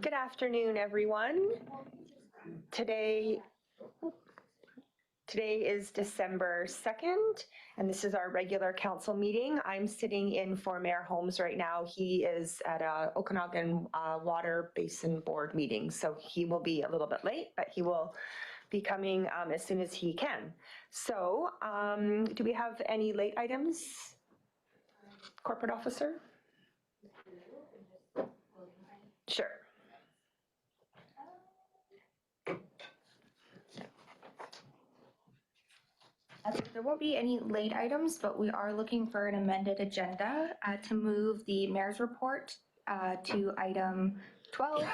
Good afternoon, everyone. Today is December 2nd, and this is our regular council meeting. I'm sitting in for Mayor Holmes right now. He is at a Okanagan Water Basin Board meeting, so he will be a little bit late, but he will be coming as soon as he can. So do we have any late items? Corporate Officer? Sure. There won't be any late items, but we are looking for an amended agenda to move the mayor's report to item 12,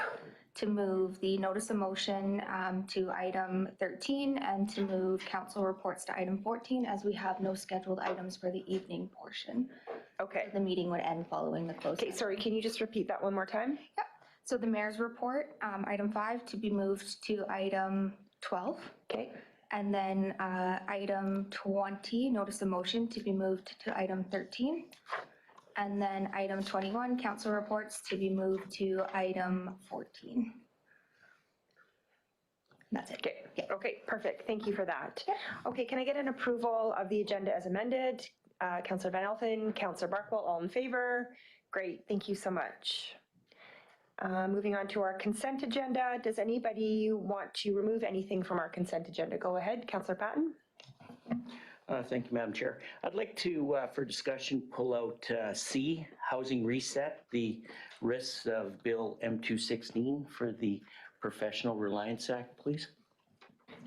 to move the notice of motion to item 13, and to move council reports to item 14, as we have no scheduled items for the evening portion. Okay. The meeting would end following the close. Okay, sorry, can you just repeat that one more time? Yep. So the mayor's report, item 5, to be moved to item 12. Okay. And then item 20, notice of motion, to be moved to item 13. And then item 21, council reports, to be moved to item 14. That's it. Okay. Yeah. Okay, perfect. Thank you for that. Yeah. Okay, can I get an approval of the agenda as amended? Councillor Van Elfen, Councillor Barkwell, all in favor? Great, thank you so much. Moving on to our consent agenda. Does anybody want to remove anything from our consent agenda? Go ahead, Councillor Patton. Thank you, Madam Chair. I'd like to, for discussion, pull out C, Housing Reset, the risks of Bill M216 for the Professional Reliance Act, please.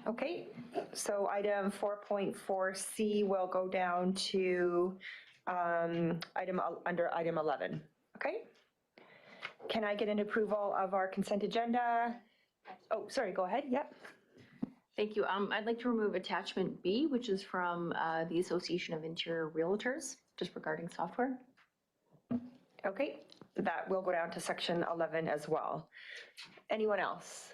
Okay, so item 4.4C will go down to under item 11. Okay. Can I get an approval of our consent agenda? Oh, sorry, go ahead. Yep. Thank you. I'd like to remove attachment B, which is from the Association of Interior Realtors, just regarding software. Okay, that will go down to section 11 as well. Anyone else?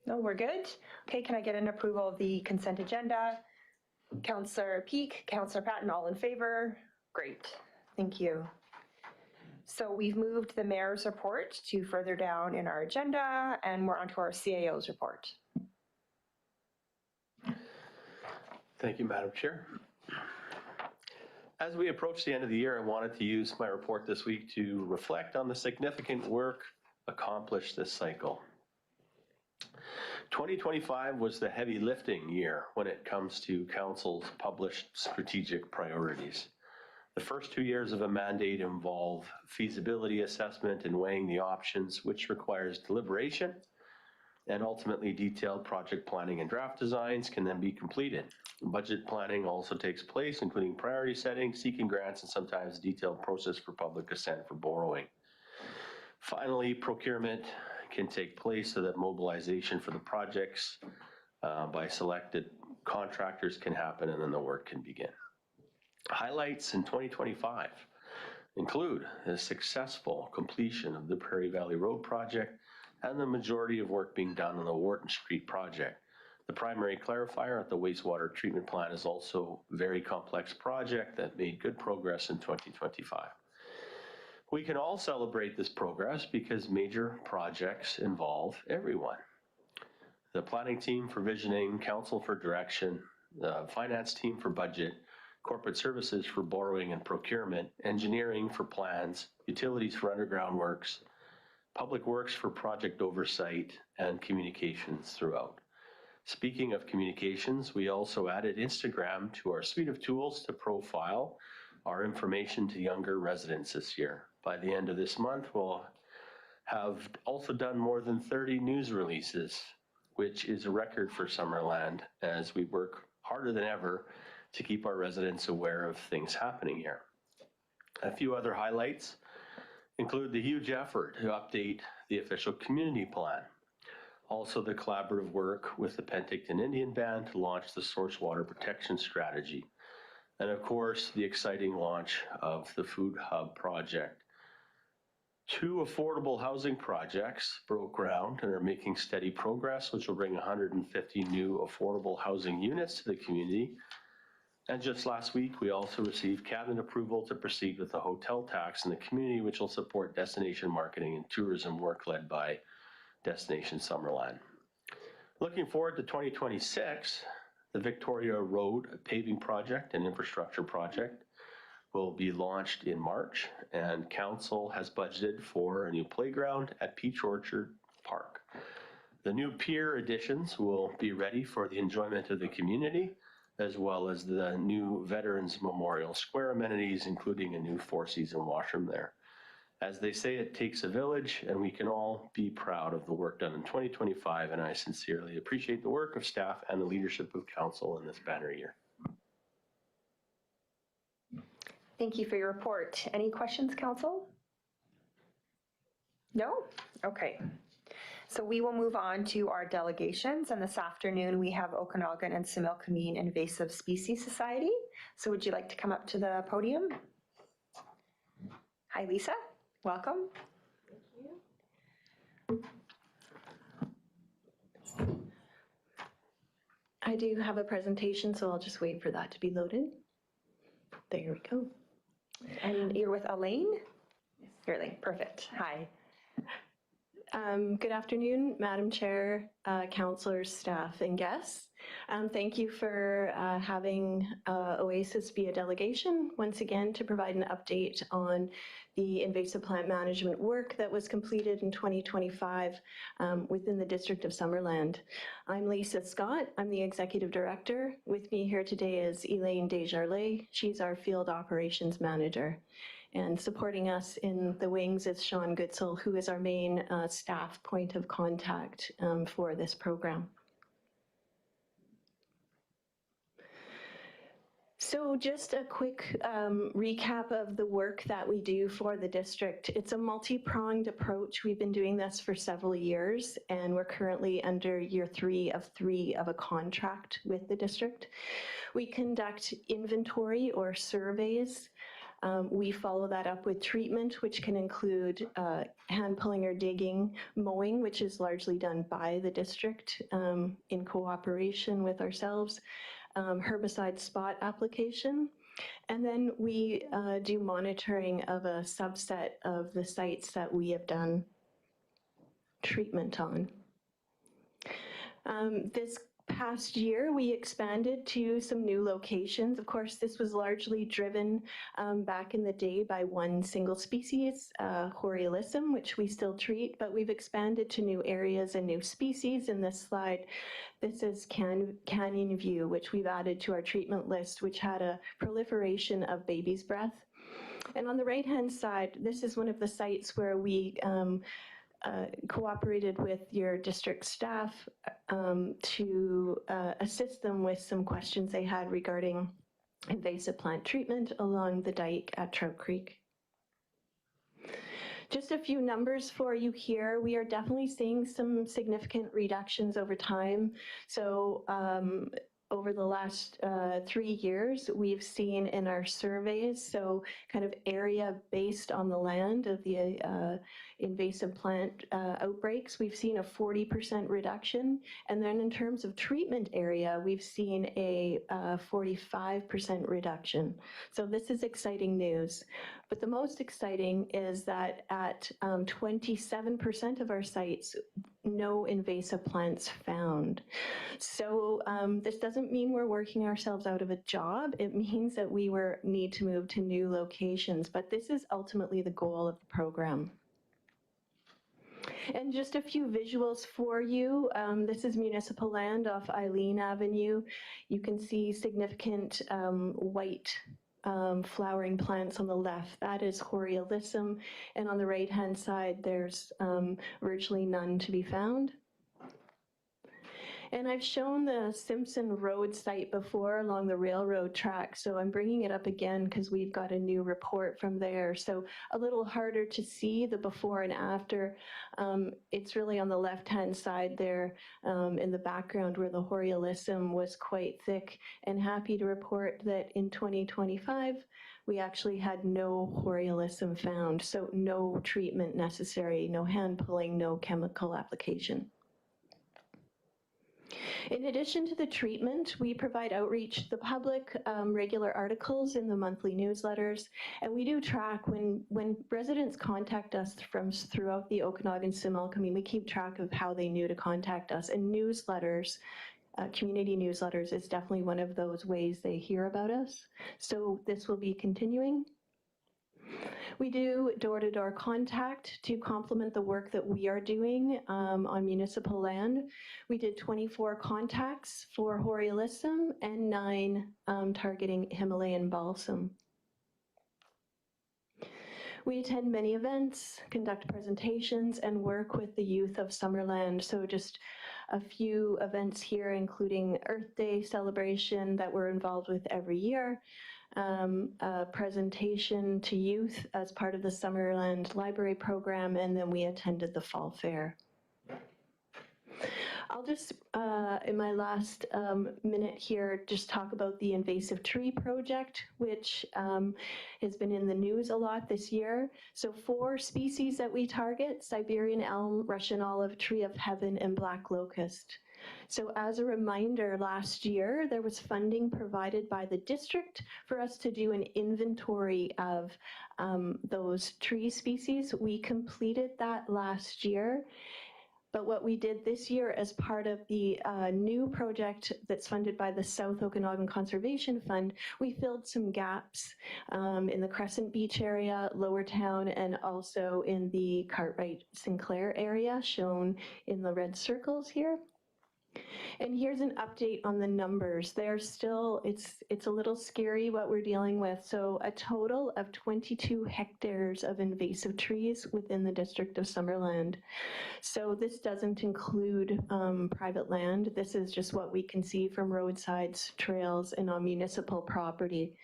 No, we're good. Okay, can I get an approval of the consent agenda? Councillor Peak, Councillor Patton, all in favor? Great, thank you. So we've moved the mayor's report to further down in our agenda, and we're onto our CAO's report. Thank you, Madam Chair. As we approach the end of the year, I wanted to use my report this week to reflect on the significant work accomplished this cycle. 2025 was the heavy lifting year when it comes to Council's published strategic priorities. The first 2 years of a mandate involve feasibility assessment and weighing the options, which requires deliberation, and ultimately detailed project planning and draft designs can then be completed. Budget planning also takes place, including priority setting, seeking grants, and sometimes a detailed process for public assent for borrowing. Finally, procurement can take place so that mobilization for the projects by selected contractors can happen, and then the work can begin. Highlights in 2025 include the successful completion of the Prairie Valley Road project and the majority of work being done on the Wharton Street project. The primary clarifier at the wastewater treatment plant is also a very complex project that made good progress in 2025. We can all celebrate this progress because major projects involve everyone. The planning team for visioning, council for direction, the finance team for budget, corporate services for borrowing and procurement, engineering for plans, utilities for underground works, public works for project oversight, and communications throughout. Speaking of communications, we also added Instagram to our suite of tools to profile our information to younger residents this year. By the end of this month, we'll have also done more than 30 news releases, which is a record for Summerland, as we work harder than ever to keep our residents aware of things happening here. A few other highlights include the huge effort to update the official community plan. Also the collaborative work with the Penticton Indian Band to launch the source water protection strategy. And of course, the exciting launch of the Food Hub project. 2 affordable housing projects broke ground and are making steady progress, which will bring 150 new affordable housing units to the community. And just last week, we also received cabinet approval to proceed with the hotel tax in the community, which will support destination marketing and tourism work led by Destination Summerland. Looking forward to 2026, the Victoria Road paving project and infrastructure project will be launched in March, and council has budgeted for a new playground at Peach Orchard Park. The new pier additions will be ready for the enjoyment of the community, as well as the new Veterans Memorial Square amenities, including a new four-season washroom there. As they say, it takes a village, and we can all be proud of the work done in 2025, and I sincerely appreciate the work of staff and the leadership of council in this banner year. Thank you for your report. Any questions, council? No? Okay. So we will move on to our delegations, and this afternoon we have Okanagan and Similkameen Invasive Species Society. So would you like to come up to the podium? Hi, Lisa. Welcome. I do have a presentation, so I'll just wait for that to be loaded. There we go. And you're with Elaine? You're Elaine, perfect. Hi. Good afternoon, Madam Chair, councillors, staff, and guests. Thank you for having OASIS be a delegation once again to provide an update on the invasive plant management work that was completed in 2025 within the District of Summerland. I'm Lisa Scott. I'm the Executive Director. With me here today is Elaine Desjardins. She's our Field Operations Manager. And supporting us in the wings is Sean Goodsell, who is our main staff point of contact for this program. So just a quick recap of the work that we do for the district. It's a multi-pronged approach. We've been doing this for several years, and we're currently under year 3 of a contract with the district. We conduct inventory or surveys. We follow that up with treatment, which can include hand pulling or digging, mowing, which is largely done by the district in cooperation with ourselves, herbicide spot application, and then we do monitoring of a subset of the sites that we have done treatment on. This past year, we expanded to some new locations. Of course, this was largely driven back in the day by one single species, Horiolisum, which we still treat, but we've expanded to new areas and new species. In this slide, this is Canyon View, which we've added to our treatment list, which had a proliferation of baby's breath. And on the right-hand side, this is one of the sites where we cooperated with your district staff to assist them with some questions they had regarding invasive plant treatment along the dike at Trout Creek. Just a few numbers for you here. We are definitely seeing some significant reductions over time. So over the last 3 years, we've seen in our surveys, so kind of area based on the land of the invasive plant outbreaks, we've seen a 40% reduction. And then in terms of treatment area, we've seen a 45% reduction. So this is exciting news. But the most exciting is that at 27% of our sites, no invasive plants found. So this doesn't mean we're working ourselves out of a job. It means that we need to move to new locations. But this is ultimately the goal of the program. And just a few visuals for you. This is municipal land off Eileen Avenue. You can see significant white flowering plants on the left. That is Horiolisum. And on the right-hand side, there's virtually none to be found. And I've shown the Simpson Road site before along the railroad track, so I'm bringing it up again because we've got a new report from there. So a little harder to see the before and after. It's really on the left-hand side there in the background where the Horiolisum was quite thick, and happy to report that in 2025, we actually had no Horiolisum found, so no treatment necessary, no hand pulling, no chemical application. In addition to the treatment, we provide outreach to the public, regular articles in the monthly newsletters, and we do track when residents contact us from throughout the Okanagan-Similkameen, we keep track of how they knew to contact us, and newsletters, community newsletters is definitely one of those ways they hear about us. So this will be continuing. We do door-to-door contact to complement the work that we are doing on municipal land. We did 24 contacts for Horiolism and 9 targeting Himalayan balsam. We attend many events, conduct presentations, and work with the youth of Summerland. So just a few events here, including Earth Day celebration that we're involved with every year, a presentation to youth as part of the Summerland Library program, and then we attended the Fall Fair. I'll just, in my last minute here, just talk about the invasive tree project, which has been in the news a lot this year. So 4 species that we target: Siberian elm, Russian olive, tree of heaven, and black locust. So as a reminder, last year there was funding provided by the district for us to do an inventory of those tree species. We completed that last year. But what we did this year as part of the new project that's funded by the South Okanagan Conservation Fund, we filled some gaps in the Crescent Beach area, Lower Town, and also in the Cartwright-Sinclair area, shown in the red circles here. And here's an update on the numbers. They're still, it's a little scary what we're dealing with. So a total of 22 hectares of invasive trees within the district of Summerland. So this doesn't include private land. This is just what we can see from roadsides, trails, and on municipal property.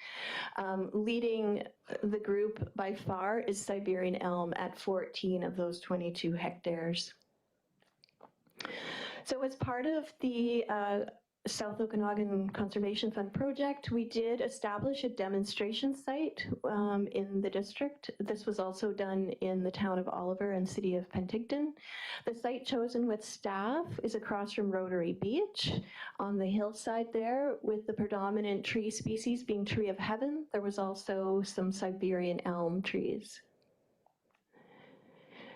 Leading the group by far is Siberian elm at 14 of those 22 hectares. So as part of the South Okanagan Conservation Fund project, we did establish a demonstration site in the district. This was also done in the town of Oliver and city of Penticton. The site chosen with staff is across from Rotary Beach on the hillside there, with the predominant tree species being tree of heaven. There was also some Siberian elm trees.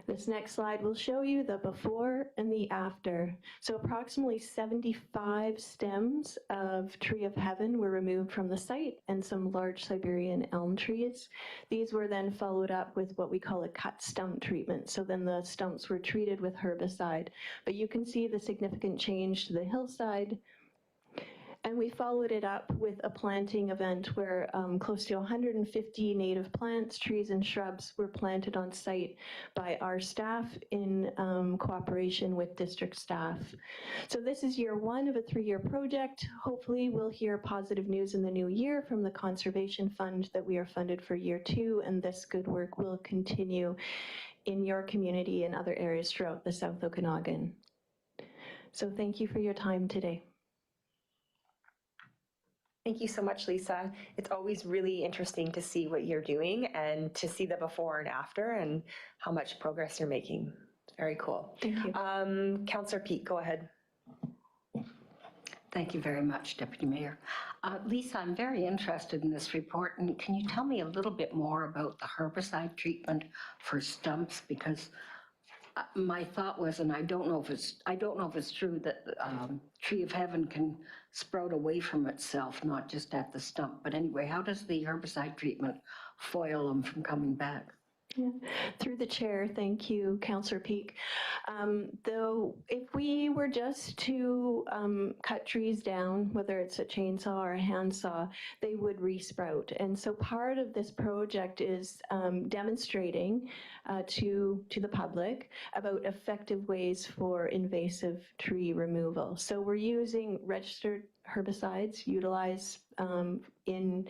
This next slide will show you the before and the after. So approximately 75 stems of tree of heaven were removed from the site, and some large Siberian elm trees. These were then followed up with what we call a cut stump treatment. So then the stumps were treated with herbicide. But you can see the significant change to the hillside. And we followed it up with a planting event where close to 150 native plants, trees, and shrubs were planted on site by our staff in cooperation with district staff. So this is year 1 of a 3-year project. Hopefully we'll hear positive news in the new year from the Conservation Fund that we are funded for year 2, and this good work will continue in your community and other areas throughout the South Okanagan. So thank you for your time today. Thank you so much, Lisa. It's always really interesting to see what you're doing and to see the before and after and how much progress you're making. It's very cool. Thank you. Councillor Peak, go ahead. Thank you very much, Deputy Mayor. Lisa, I'm very interested in this report, and can you tell me a little bit more about the herbicide treatment for stumps? Because my thought was, and I don't know if it's true, that tree of heaven can sprout away from itself, not just at the stump. But anyway, how does the herbicide treatment foil them from coming back? Yeah. Through the chair, thank you, Councillor Peak. Though, if we were just to cut trees down, whether it's a chainsaw or a handsaw, they would resprout. And so part of this project is demonstrating to the public about effective ways for invasive tree removal. So we're using registered herbicides utilized in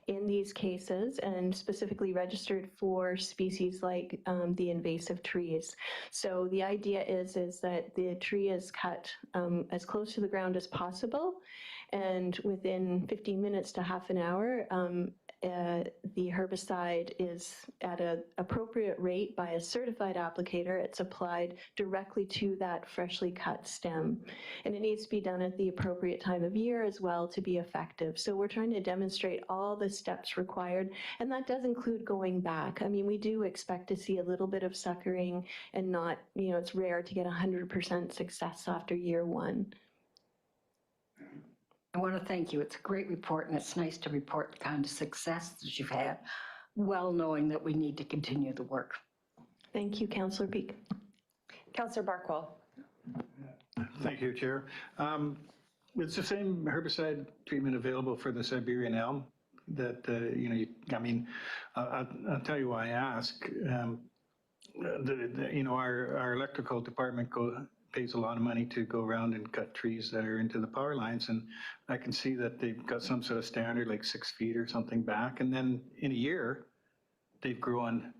these cases, and specifically registered for species like the invasive trees. So the idea is that the tree is cut as close to the ground as possible, and within 15 minutes to half an hour, the herbicide is at an appropriate rate by a certified applicator. It's applied directly to that freshly cut stem. And it needs to be done at the appropriate time of year as well to be effective. So we're trying to demonstrate all the steps required, and that does include going back. I mean, we do expect to see a little bit of suckering and not, it's rare to get 100% success after year one. I want to thank you. It's a great report, and it's nice to report the kind of success that you've had, well knowing that we need to continue the work. Thank you, Councillor Peak. Councillor Barkwell. Thank you, Chair. It's the same herbicide treatment available for the Siberian elm that, I'll tell you why I ask. Our electrical department pays a lot of money to go around and cut trees that are into the power lines, and I can see that they've got some sort of standard, like 6 feet or something back, and then in a year, they've grown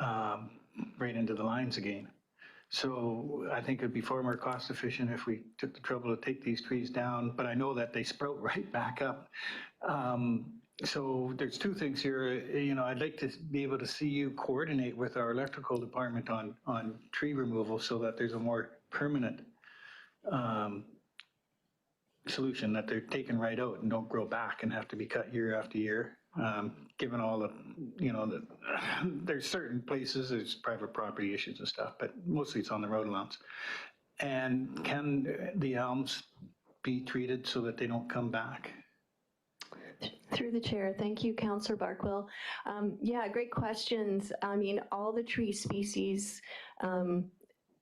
right into the lines again. So I think it'd be far more cost efficient if we took the trouble to take these trees down, but I know that they sprout right back up. So there's two things here. I'd like to be able to see you coordinate with our electrical department on tree removal so that there's a more permanent solution, that they're taken right out and don't grow back and have to be cut year after year. Given all the, there's certain places, there's private property issues and stuff, but mostly it's on the road allowance. And can the elms be treated so that they don't come back? Through the chair, thank you, Councillor Barkwell. Yeah, great questions. I mean, all the tree species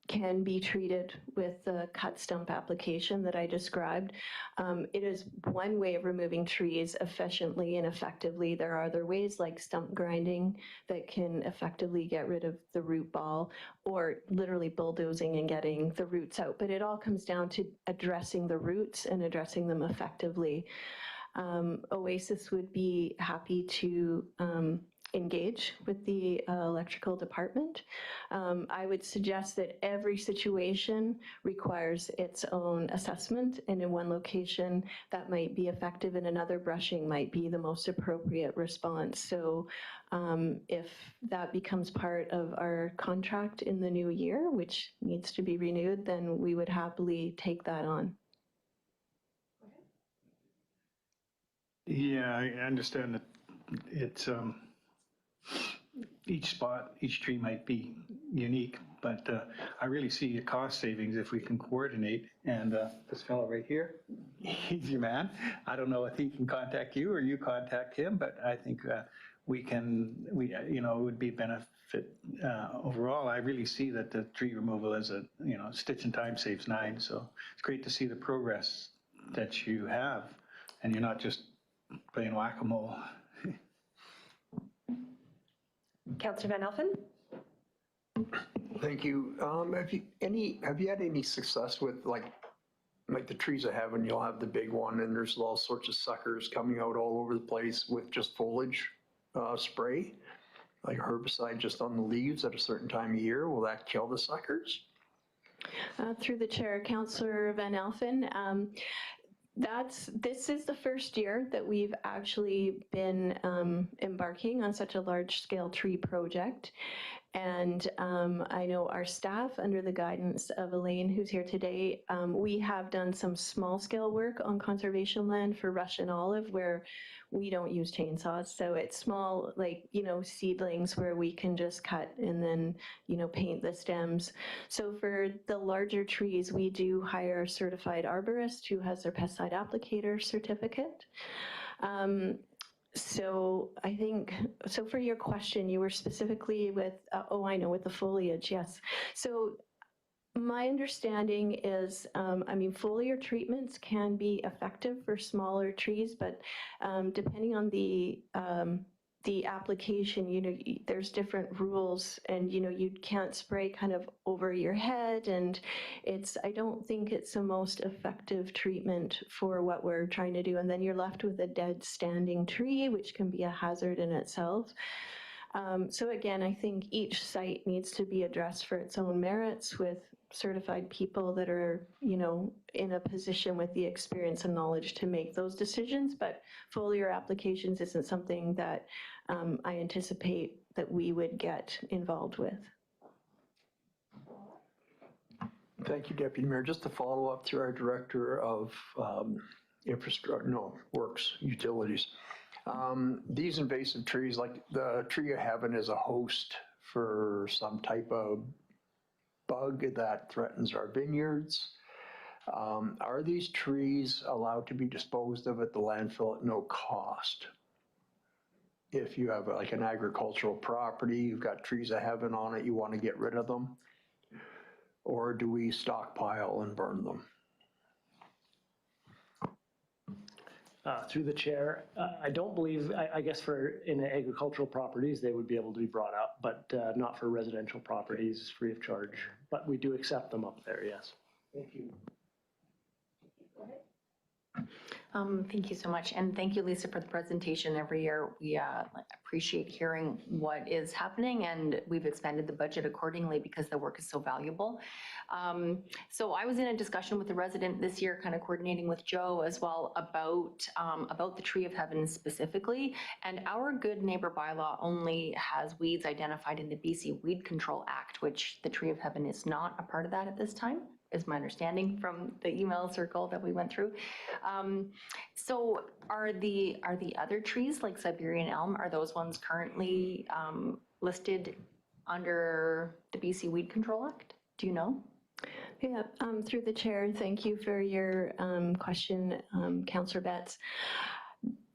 can be treated with the cut stump application that I described. It is one way of removing trees efficiently and effectively. There are other ways like stump grinding that can effectively get rid of the root ball, or literally bulldozing and getting the roots out. But it all comes down to addressing the roots and addressing them effectively. Oasis would be happy to engage with the electrical department. I would suggest that every situation requires its own assessment, and in one location that might be effective and another brushing might be the most appropriate response. So if that becomes part of our contract in the new year, which needs to be renewed, then we would happily take that on. Yeah, I understand that it's each tree might be unique, but I really see a cost savings if we can coordinate. And this fellow right here, he's your man. I don't know if he can contact you or you contact him, but I think it would be a benefit overall. I really see that the tree removal as a stitch in time saves 9. So it's great to see the progress that you have, and you're not just playing whack-a-mole. Councillor Van Elfen. Thank you. Have you had any success with like the trees I have, and you'll have the big one, and there's all sorts of suckers coming out all over the place with just foliage spray, like herbicide just on the leaves at a certain time of year? Will that kill the suckers? Through the chair, Councillor Van Elfen. This is the first year that we've actually been embarking on such a large-scale tree project. And I know our staff, under the guidance of Elaine, who's here today, we have done some small-scale work on conservation land for Russian olive, where we don't use chainsaws. So it's small, seedlings where we can just cut and then, paint the stems. So for the larger trees, we do hire a certified arborist who has their pesticide applicator certificate. So I think, for your question, you were specifically with, with the foliage, yes. So my understanding is, foliar treatments can be effective for smaller trees, but depending on the application, there's different rules, and you can't spray kind of over your head, and I don't think it's the most effective treatment for what we're trying to do. And then you're left with a dead standing tree, which can be a hazard in itself. So again, I think each site needs to be addressed for its own merits with certified people that are, in a position with the experience and knowledge to make those decisions, but foliar applications isn't something that I anticipate that we would get involved with. Thank you, Deputy Mayor. Just to follow up to our Director of Works, Utilities. These invasive trees, like the tree of heaven is a host for some type of bug that threatens our vineyards. Are these trees allowed to be disposed of at the landfill at no cost? If you have like an agricultural property, you've got trees of heaven on it, you want to get rid of them? Or do we stockpile and burn them? Through the chair, I don't believe, I guess in agricultural properties, they would be able to be brought up, but not for residential properties free of charge. But we do accept them up there, yes. Thank you. Thank you so much. And thank you, Lisa, for the presentation every year. We appreciate hearing what is happening, and we've expanded the budget accordingly because the work is so valuable. So I was in a discussion with the resident this year, kind of coordinating with Joe as well about the Tree of Heaven specifically. And our Good Neighbor bylaw only has weeds identified in the BC Weed Control Act, which the Tree of Heaven is not a part of that at this time, is my understanding from the email circle that we went through. So are the other trees like Siberian elm, are those ones currently listed under the BC Weed Control Act? Do you know? Yeah, through the chair, thank you for your question, Councillor Betts.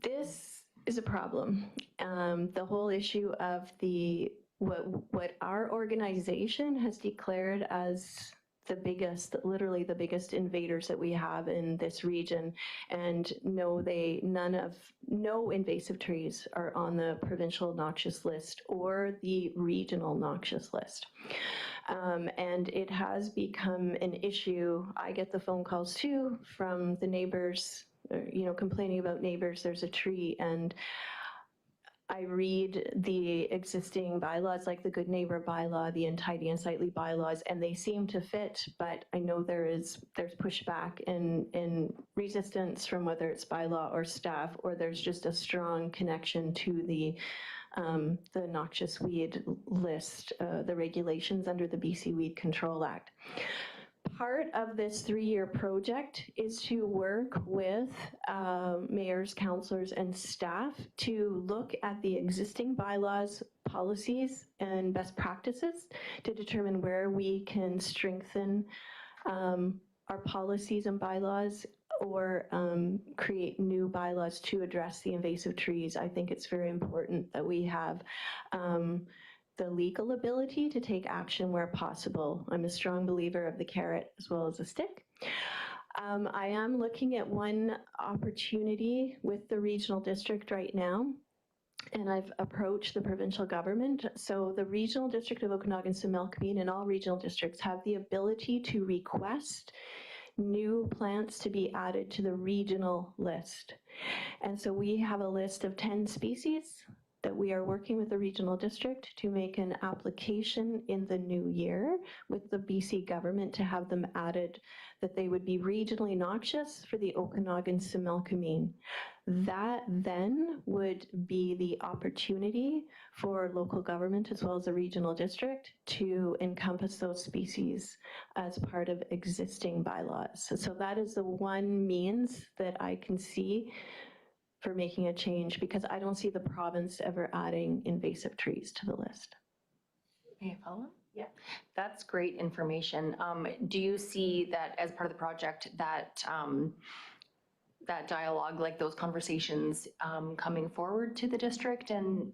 This is a problem. The whole issue of what our organization has declared as the biggest, literally the biggest invaders that we have in this region, and no invasive trees are on the provincial noxious list or the regional noxious list. And it has become an issue. I get the phone calls too from the neighbors, complaining about neighbors, there's a tree, and I read the existing bylaws, like the Good Neighbor bylaw, the Untidy and Sightly bylaws, and they seem to fit, but I know there's pushback and resistance from whether it's bylaw or staff, or there's just a strong connection to the noxious weed list, the regulations under the BC Weed Control Act. Part of this 3-year project is to work with mayors, councillors, and staff to look at the existing bylaws, policies, and best practices to determine where we can strengthen our policies and bylaws, or create new bylaws to address the invasive trees. I think it's very important that we have the legal ability to take action where possible. I'm a strong believer of the carrot as well as the stick. I am looking at one opportunity with the regional district right now, and I've approached the provincial government. So the regional district of Okanagan-Similkameen and all regional districts have the ability to request new plants to be added to the regional list. And so we have a list of 10 species that we are working with the regional district to make an application in the new year with the BC government to have them added, that they would be regionally noxious for the Okanagan-Similkameen. That then would be the opportunity for local government as well as the regional district to encompass those species as part of existing bylaws. So that is the one means that I can see for making a change, because I don't see the province ever adding invasive trees to the list. May I follow? Yeah. That's great information. Do you see that as part of the project, that that dialogue, like those conversations coming forward to the district, and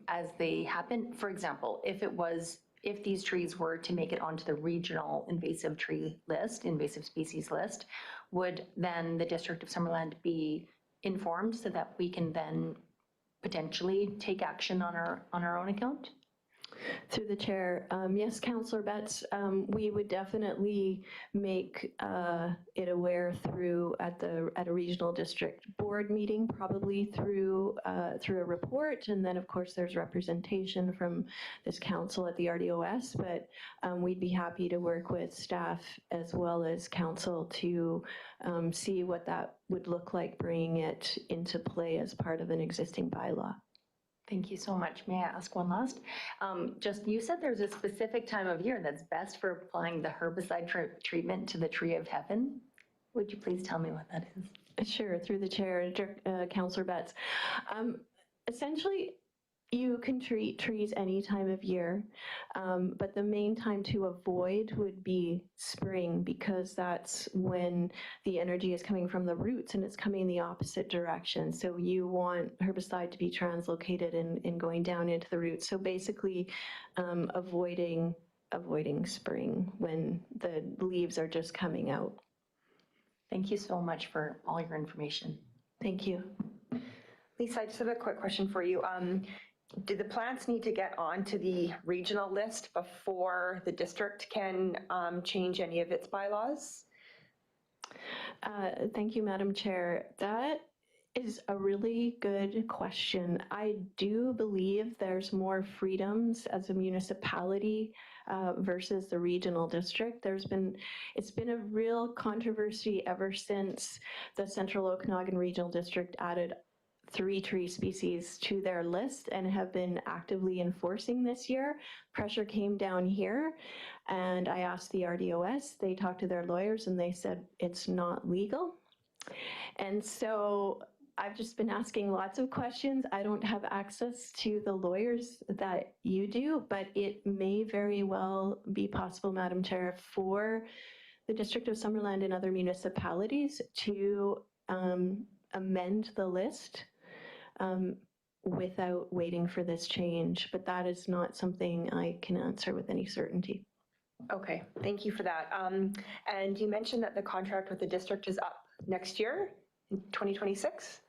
as they happen? For example, if these trees were to make it onto the regional invasive tree list, invasive species list, would then the District of Summerland be informed so that we can then potentially take action on our own account? Through the chair, yes, Councillor Betts, we would definitely make it aware through at a regional district board meeting, probably through a report, and then of course there's representation from this council at the RDOS. But we'd be happy to work with staff as well as council to see what that would look like, bringing it into play as part of an existing bylaw. Thank you so much. May I ask one last? Just, you said there's a specific time of year that's best for applying the herbicide treatment to the tree of heaven. Would you please tell me what that is? Sure, through the chair, Councillor Betts. Essentially, you can treat trees any time of year, but the main time to avoid would be spring, because that's when the energy is coming from the roots and it's coming the opposite direction. So you want herbicide to be translocated and going down into the roots. So basically, avoiding spring when the leaves are just coming out. Thank you so much for all your information. Thank you. Lisa, I just have a quick question for you. Do the plants need to get onto the regional list before the district can change any of its bylaws? Thank you, Madam Chair. That is a really good question. I do believe there's more freedoms as a municipality versus the regional district. It's been a real controversy ever since the Central Okanagan Regional District added 3 tree species to their list and have been actively enforcing this year. Pressure came down here, and I asked the RDOS, they talked to their lawyers, and they said it's not legal. And so I've just been asking lots of questions. I don't have access to the lawyers that you do, but it may very well be possible, Madam Chair, for the District of Summerland and other municipalities to amend the list without waiting for this change, but that is not something I can answer with any certainty. Okay, thank you for that. And you mentioned that the contract with the district is up next year, in 2026?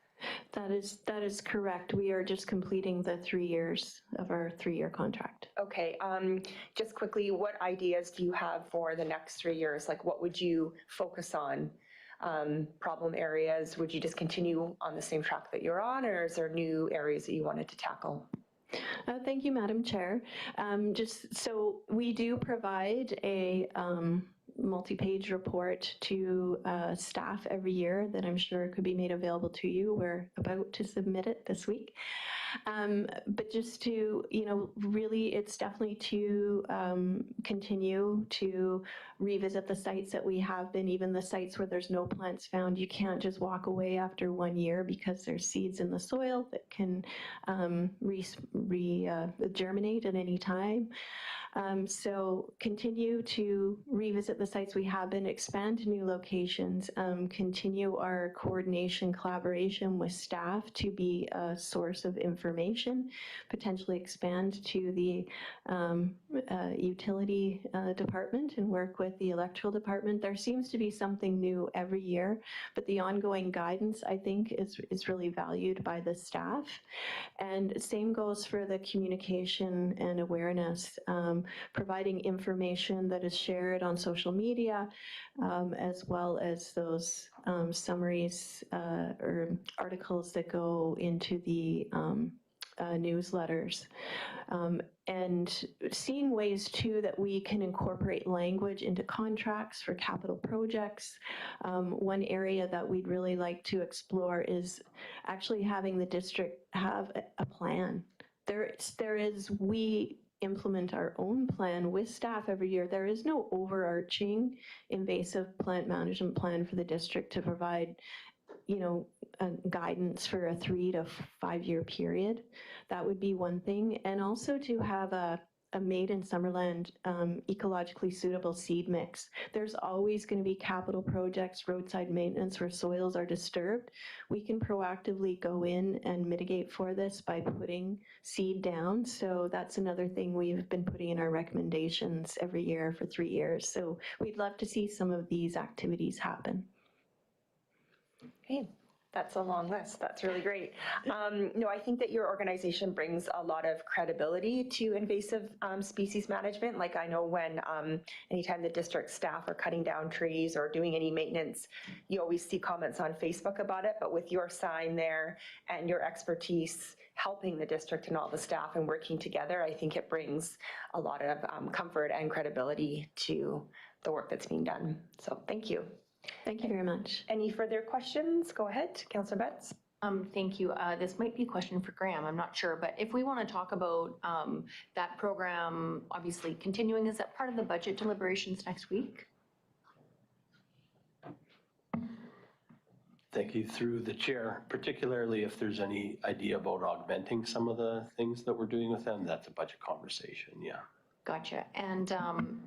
That is correct. We are just completing the 3 years of our 3-year contract. Okay, just quickly, what ideas do you have for the next 3 years? Like, what would you focus on? Problem areas, would you just continue on the same track that you're on, or is there new areas that you wanted to tackle? Thank you, Madam Chair. Just so we do provide a multi-page report to staff every year that I'm sure could be made available to you. We're about to submit it this week. But just to, really it's definitely to continue to revisit the sites that we have been, even the sites where there's no plants found. You can't just walk away after 1 year because there's seeds in the soil that can germinate at any time. So continue to revisit the sites we have been, expand to new locations, continue our coordination, collaboration with staff to be a source of information, potentially expand to the utility department and work with the electrical department. There seems to be something new every year, but the ongoing guidance, I think, is really valued by the staff. And same goes for the communication and awareness, providing information that is shared on social media, as well as those summaries or articles that go into the newsletters. And seeing ways too that we can incorporate language into contracts for capital projects. One area that we'd really like to explore is actually having the district have a plan. We implement our own plan with staff every year. There is no overarching invasive plant management plan for the district to provide, guidance for a 3 to 5 year period. That would be one thing. And also to have a made in Summerland ecologically suitable seed mix. There's always going to be capital projects, roadside maintenance where soils are disturbed. We can proactively go in and mitigate for this by putting seed down. So that's another thing we've been putting in our recommendations every year for 3 years. So we'd love to see some of these activities happen. Okay, That's a long list. That's really great. No, I think that your organization brings a lot of credibility to invasive species management. Like I know when anytime the district staff are cutting down trees or doing any maintenance, you always see comments on Facebook about it. But with your sign there and your expertise helping the district and all the staff and working together, I think it brings a lot of comfort and credibility to the work that's being done. So thank you. Thank you very much. Any further questions? Go ahead, Councillor Betts. Thank you. This might be a question for Graham, I'm not sure, but if we want to talk about that program, obviously continuing, is that part of the budget deliberations next week? Thank you through the chair, particularly if there's any idea about augmenting some of the things that we're doing with them, that's a budget conversation, yeah. Gotcha. And,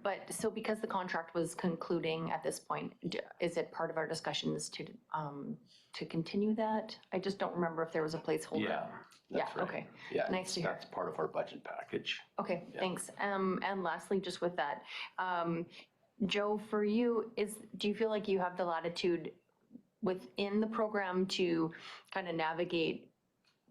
but so because the contract was concluding at this point, is it part of our discussions to continue that? I just don't remember if there was a placeholder. Yeah, that's Yeah, right. okay. Yeah, Nice to hear. that's part of our budget package. Okay, Yeah. thanks. And lastly, just with that, Joe, for you, do you feel like you have the latitude within the program to kind of navigate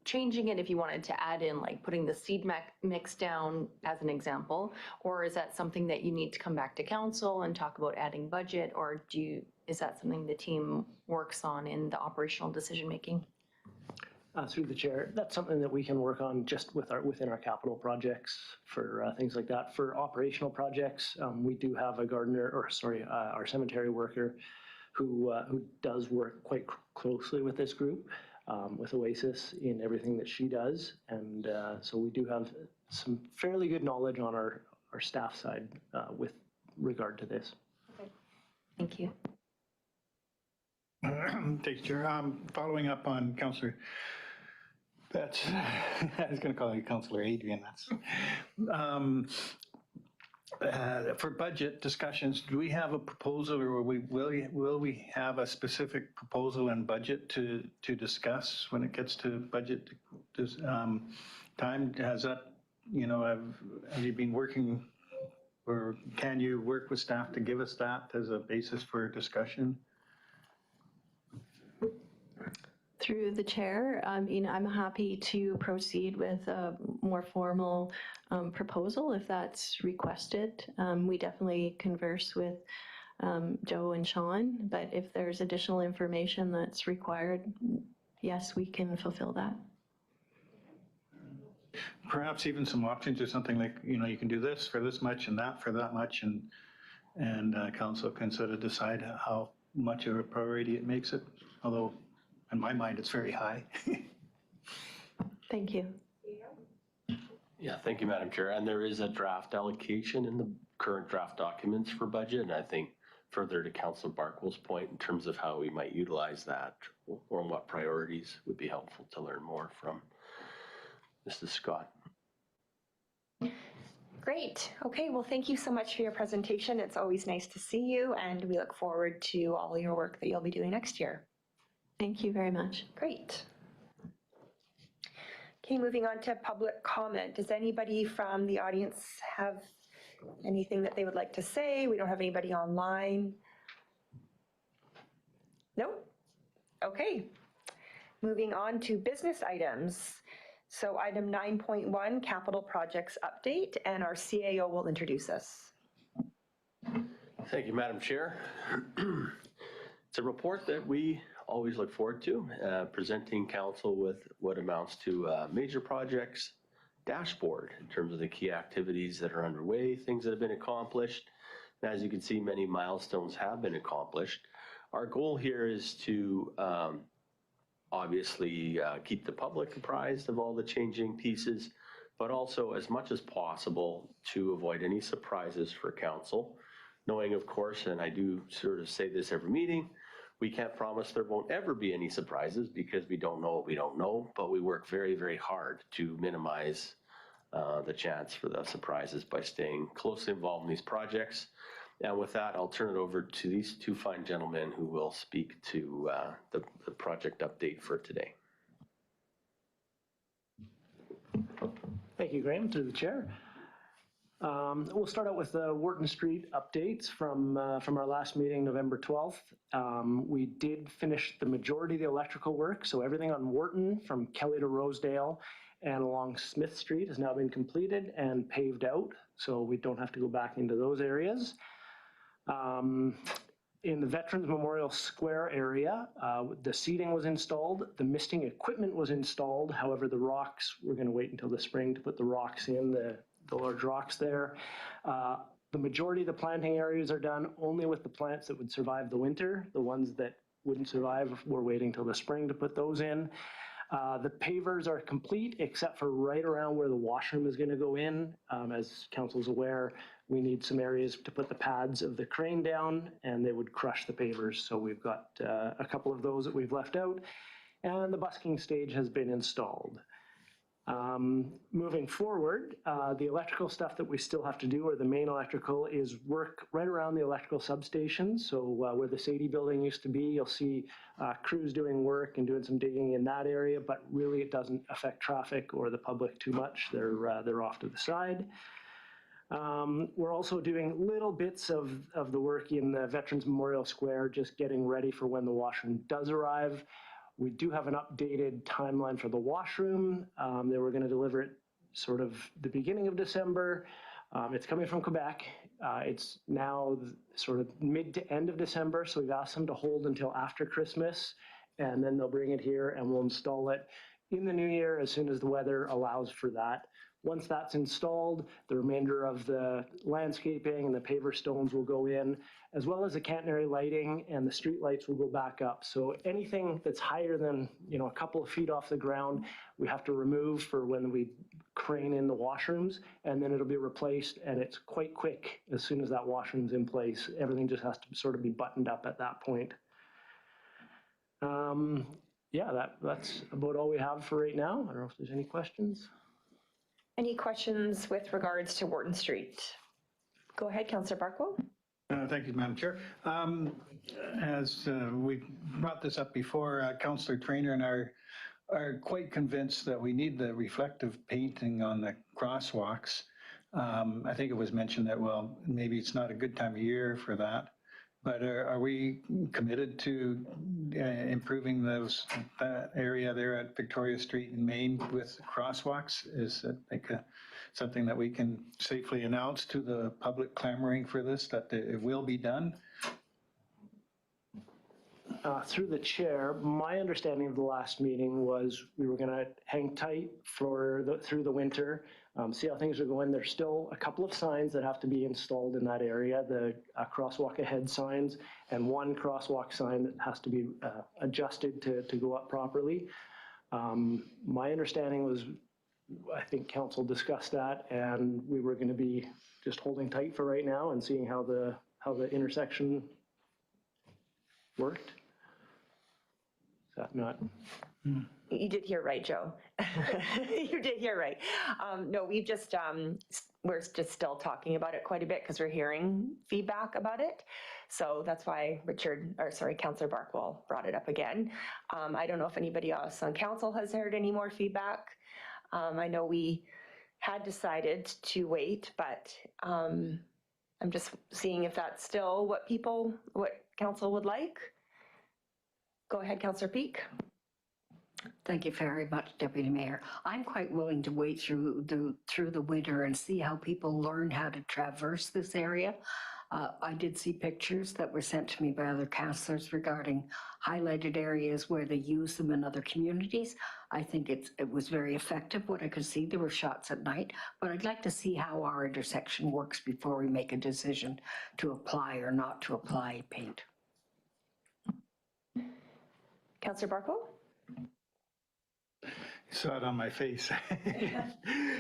changing it if you wanted to add in, like putting the seed mix down as an example? Or is that something that you need to come back to council and talk about adding budget? Or is that something the team works on in the operational decision-making? Through the chair, that's something that we can work on just within our capital projects for things like that. For operational projects, we do have a gardener, our cemetery worker who does work quite closely with this group, with Oasis in everything that she does. And so we do have some fairly good knowledge on our staff side with regard to this. Thank you. Thanks, Chair. Following up on Councillor Betts, I was going to call you Councillor Adrian. For budget discussions, do we have a proposal, or will we have a specific proposal and budget to discuss when it gets to budget time? Has that, have you been working, or can you work with staff to give us that as a basis for discussion? Through the chair, I'm happy to proceed with a more formal proposal if that's requested. We definitely converse with Joe and Sean, but if there's additional information that's required, yes, we can fulfill that. Perhaps even some options or something like, you can do this for this much and that for that much, and council can sort of decide how much of a priority it makes it, although in my mind, it's very high. Thank you. Yeah, thank you, Madam Chair. And there is a draft allocation in the current draft documents for budget. And I think further to Councilor Barkwell's point in terms of how we might utilize that or what priorities would be helpful to learn more from Mrs. Scott. Great. Okay, well, thank you so much for your presentation. It's always nice to see you, and we look forward to all your work that you'll be doing next year. Thank you very much. Great. Okay, moving on to public comment. Does anybody from the audience have anything that they would like to say? We don't have anybody online. No? Okay. Moving on to business items. So item 9.1, capital projects update, and our CAO will introduce us. Thank you, Madam Chair. It's a report that we always look forward to, presenting council with what amounts to major projects dashboard in terms of the key activities that are underway, things that have been accomplished. And as you can see, many milestones have been accomplished. Our goal here is to obviously keep the public apprised of all the changing pieces, but also as much as possible to avoid any surprises for council, knowing, of course, and I do sort of say this every meeting, we can't promise there won't ever be any surprises because we don't know what we don't know, but we work very, very hard to minimize the chance for the surprises by staying closely involved in these projects. And with that, I'll turn it over to these two fine gentlemen who will speak to the project update for today. Thank you, Graham, through the chair. We'll start out with the Wharton Street updates from our last meeting, November 12th. We did finish the majority of the electrical work, so everything on Wharton from Kelly to Rosedale and along Smith Street has now been completed and paved out, so we don't have to go back into those areas. In the Veterans Memorial Square area, the seating was installed, the misting equipment was installed. However, the rocks, we're going to wait until the spring to put the rocks in, the large rocks there. The majority of the planting areas are done only with the plants that would survive the winter. The ones that wouldn't survive, we're waiting till the spring to put those in. The pavers are complete except for right around where the washroom is going to go in. As council's aware, we need some areas to put the pads of the crane down and they would crush the pavers. So we've got a couple of those that we've left out, and the busking stage has been installed. Moving forward, the electrical stuff that we still have to do, or the main electrical, is work right around the electrical substation. So where the Sadie building used to be, you'll see crews doing work and doing some digging in that area, but really it doesn't affect traffic or the public too much. They're off to the side. We're also doing little bits of the work in the Veterans Memorial Square, just getting ready for when the washroom does arrive. We do have an updated timeline for the washroom. They were going to deliver it sort of the beginning of December. It's coming from Quebec. It's now sort of mid to end of December, so we've asked them to hold until after Christmas, and then they'll bring it here and we'll install it in the new year as soon as the weather allows for that. Once that's installed, the remainder of the landscaping and the paver stones will go in, as well as the catenary lighting, and the street lights will go back up. So anything that's higher than, a couple of feet off the ground, we have to remove for when we crane in the washrooms, and then it'll be replaced, and it's quite quick. As soon as that washroom's in place, everything just has to sort of be buttoned up at that point. Yeah, that's about all we have for right now. I don't know if there's any questions. Any questions with regards to Wharton Street? Go ahead, Councillor Barkwell. Thank you, Madam Chair. As we brought this up before, Councillor Traynor and I are quite convinced that we need the reflective painting on the crosswalks. I think it was mentioned that, well, maybe it's not a good time of year for that, but are we committed to improving that area there at Victoria Street in Maine with crosswalks? Is it like something that we can safely announce to the public clamoring for this, that it will be done? Through the chair, my understanding of the last meeting was we were going to hang tight through the winter, see how things are going. There's still a couple of signs that have to be installed in that area, the crosswalk ahead signs, and one crosswalk sign that has to be adjusted to go up properly. My understanding was, I think council discussed that, and we were going to be just holding tight for right now and seeing how the intersection worked. Is that not? You did hear right, Joe. You did hear right. No, we're just still talking about it quite a bit because we're hearing feedback about it. So that's why Councillor Barkwell brought it up again. I don't know if anybody else on council has heard any more feedback. I know we had decided to wait, but I'm just seeing if that's still what council would like. Go ahead, Councillor Peak. Thank you very much, Deputy Mayor. I'm quite willing to wait through the winter and see how people learn how to traverse this area. I did see pictures that were sent to me by other councillors regarding highlighted areas where they use them in other communities. I think it was very effective. What I could see, there were shots at night, but I'd like to see how our intersection works before we make a decision to apply or not to apply paint. Councillor Barkwell? Saw it on my face.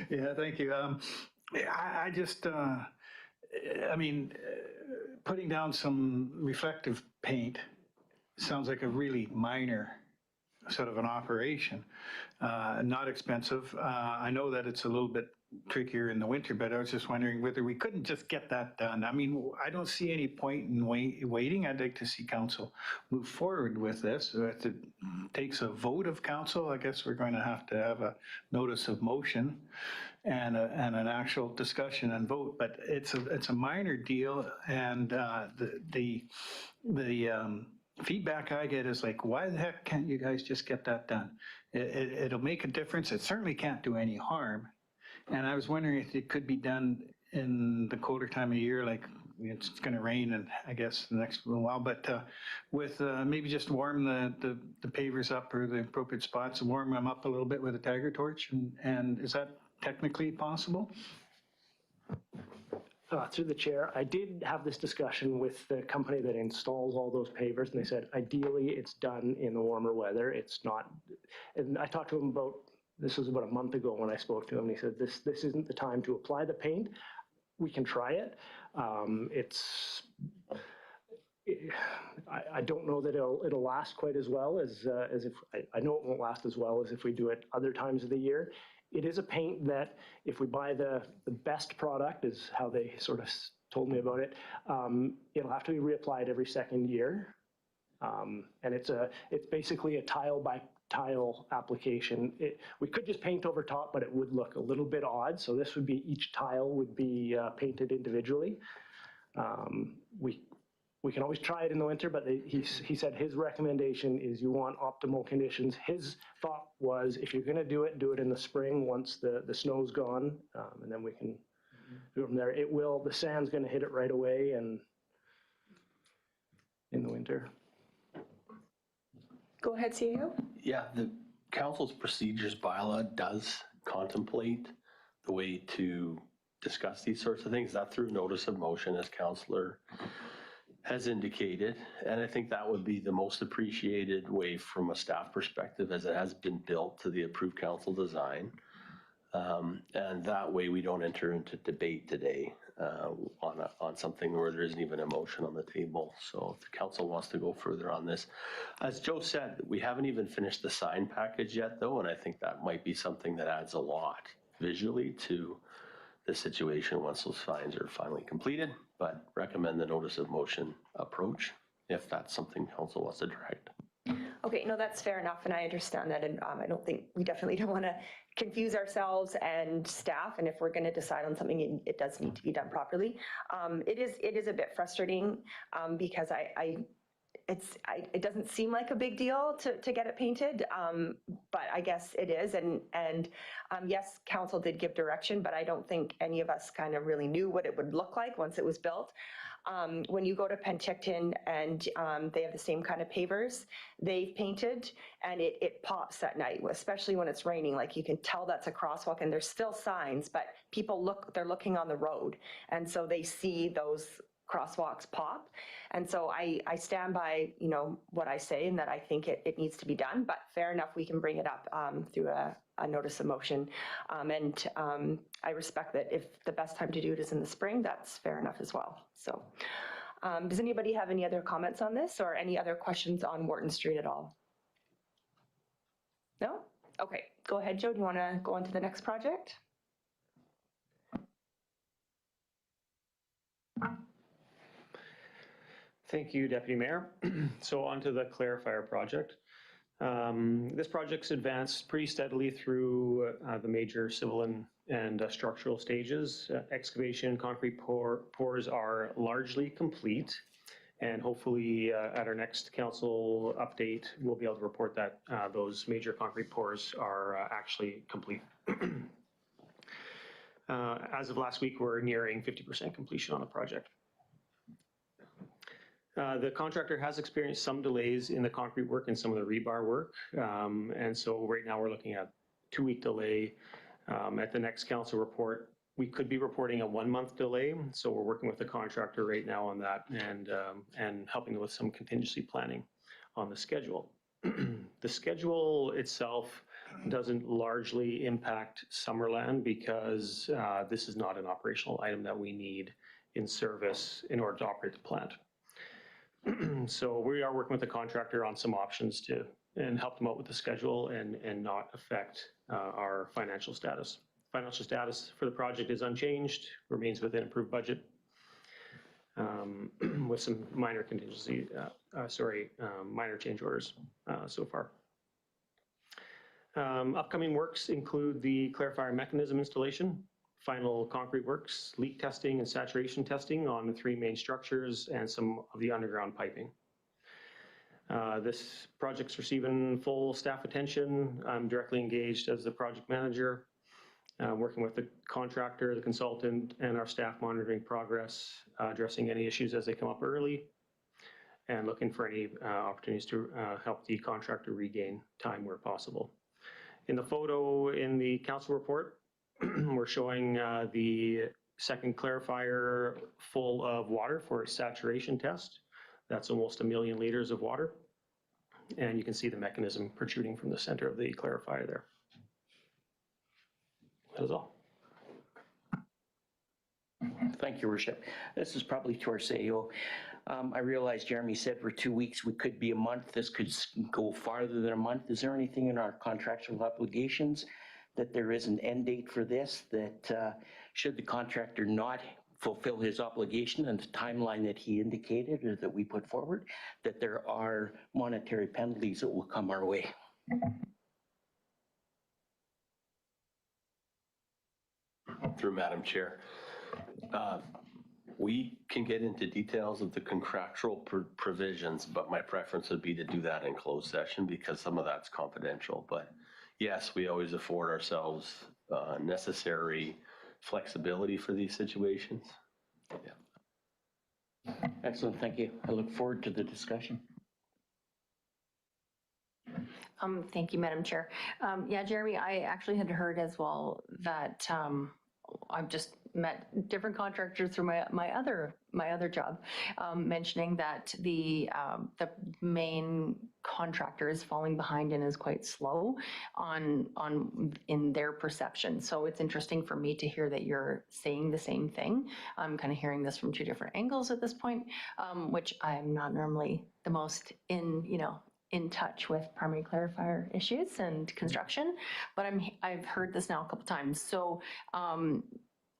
Yeah, thank you. I just, putting down some reflective paint sounds like a really minor sort of an operation, not expensive. I know that it's a little bit trickier in the winter, but I was just wondering whether we couldn't just get that done. I mean, I don't see any point in waiting. I'd like to see council move forward with this. If it takes a vote of council, I guess we're going to have a notice of motion and an actual discussion and vote, but it's a minor deal, and the feedback I get is like, why the heck can't you guys just get that done? It'll make a difference. It certainly can't do any harm. And I was wondering if it could be done in the colder time of year, like it's going to rain and I guess the next little while, but with maybe just warm the pavers up or the appropriate spots and warm them up a little bit with a Tiger torch. And is that technically possible? Through the chair, I did have this discussion with the company that installs all those pavers, and they said ideally it's done in the warmer weather. It's not, and I talked to him about, this was about a month ago when I spoke to him, and he said this isn't the time to apply the paint. We can try it. I don't know that it'll last quite as well as if, I know it won't last as well as if we do it other times of the year. It is a paint that if we buy the best product, is how they sort of told me about it, it'll have to be reapplied every second year. And it's basically a tile by tile application. We could just paint over top, but it would look a little bit odd. So this would be, each tile would be painted individually. We can always try it in the winter, but he said his recommendation is you want optimal conditions. His thought was if you're going to do it in the spring once the snow's gone, and then we can do it from there. The sand's going to hit it right away and in the winter. Go ahead, CEO. Yeah, the council's procedures bylaw does contemplate the way to discuss these sorts of things. That through notice of motion, as Councillor has indicated, and I think that would be the most appreciated way from a staff perspective, as it has been built to the approved council design. And that way we don't enter into debate today on something where there isn't even a motion on the table. So if the council wants to go further on this, as Joe said, we haven't even finished the sign package yet though, and I think that might be something that adds a lot visually to the situation once those signs are finally completed, but recommend the notice of motion approach if that's something council wants to direct. Okay, no, that's fair enough, and I understand that, and I don't think, we definitely don't want to confuse ourselves and staff, and if we're going to decide on something, it does need to be done properly. It is a bit frustrating because it doesn't seem like a big deal to get it painted, but I guess it is, and yes, council did give direction, but I don't think any of us kind of really knew what it would look like once it was built. When you go to Penticton and they have the same kind of pavers they've painted, and it pops at night, especially when it's raining. Like you can tell that's a crosswalk, and there's still signs, but they're looking on the road, and so they see those crosswalks pop. And so I stand by, what I say, and that I think it needs to be done, but fair enough, we can bring it up through a notice of motion. And I respect that if the best time to do it is in the spring, that's fair enough as well. So does anybody have any other comments on this or any other questions on Wharton Street at all? No? Okay, go ahead, Joe. Do you want to go on to the next project? Thank you, Deputy Mayor. So on to the clarifier project. This project's advanced pretty steadily through the major civil and structural stages. Excavation, concrete pours are largely complete, and hopefully at our next council update, we'll be able to report that those major concrete pours are actually complete. As of last week, we're nearing 50% completion on the project. The contractor has experienced some delays in the concrete work and some of the rebar work. And so right now we're looking at 2-week delay. At the next council report, we could be reporting a 1-month delay. So we're working with the contractor right now on that and helping them with some contingency planning on the schedule. The schedule itself doesn't largely impact Summerland because this is not an operational item that we need in service in order to operate the plant. So we are working with the contractor on some options and help them out with the schedule and not affect our financial status, Financial status for the project is unchanged, remains within approved budget, with some minor contingency, minor change orders so far. Upcoming works include the clarifier mechanism installation, final concrete works, leak testing and saturation testing on the 3 main structures, and some of the underground piping. This project's receiving full staff attention. I'm directly engaged as the project manager, working with the contractor, the consultant, and our staff monitoring progress, addressing any issues as they come up early, and looking for any opportunities to help the contractor regain time where possible. In the photo in the council report, we're showing the second clarifier full of water for a saturation test. That's almost 1 million liters of water. And you can see the mechanism protruding from the center of the clarifier there. That is all. Thank you, Your Worship. This is probably to our CEO. I realize Jeremy said for 2 weeks, we could be a month. This could go farther than a month. Is there anything in our contractual obligations that there is an end date for this, that should the contractor not fulfill his obligation and the timeline that he indicated or that we put forward, that there are monetary penalties that will come our way? Through Madam Chair. We can get into details of the contractual provisions, but my preference would be to do that in closed session because some of that's confidential. But yes, we always afford ourselves necessary flexibility for these situations. Yeah. Excellent, thank you. I look forward to the discussion. Thank you, Madam Chair. Yeah, Jeremy, I actually had heard as well that I've just met different contractors through my other job, mentioning that the main contractor is falling behind and is quite slow in their perception. So it's interesting for me to hear that you're saying the same thing. I'm kind of hearing this from 2 different angles at this point, which I'm not normally the most in touch with primary clarifier issues and construction, but I've heard this now a couple times. So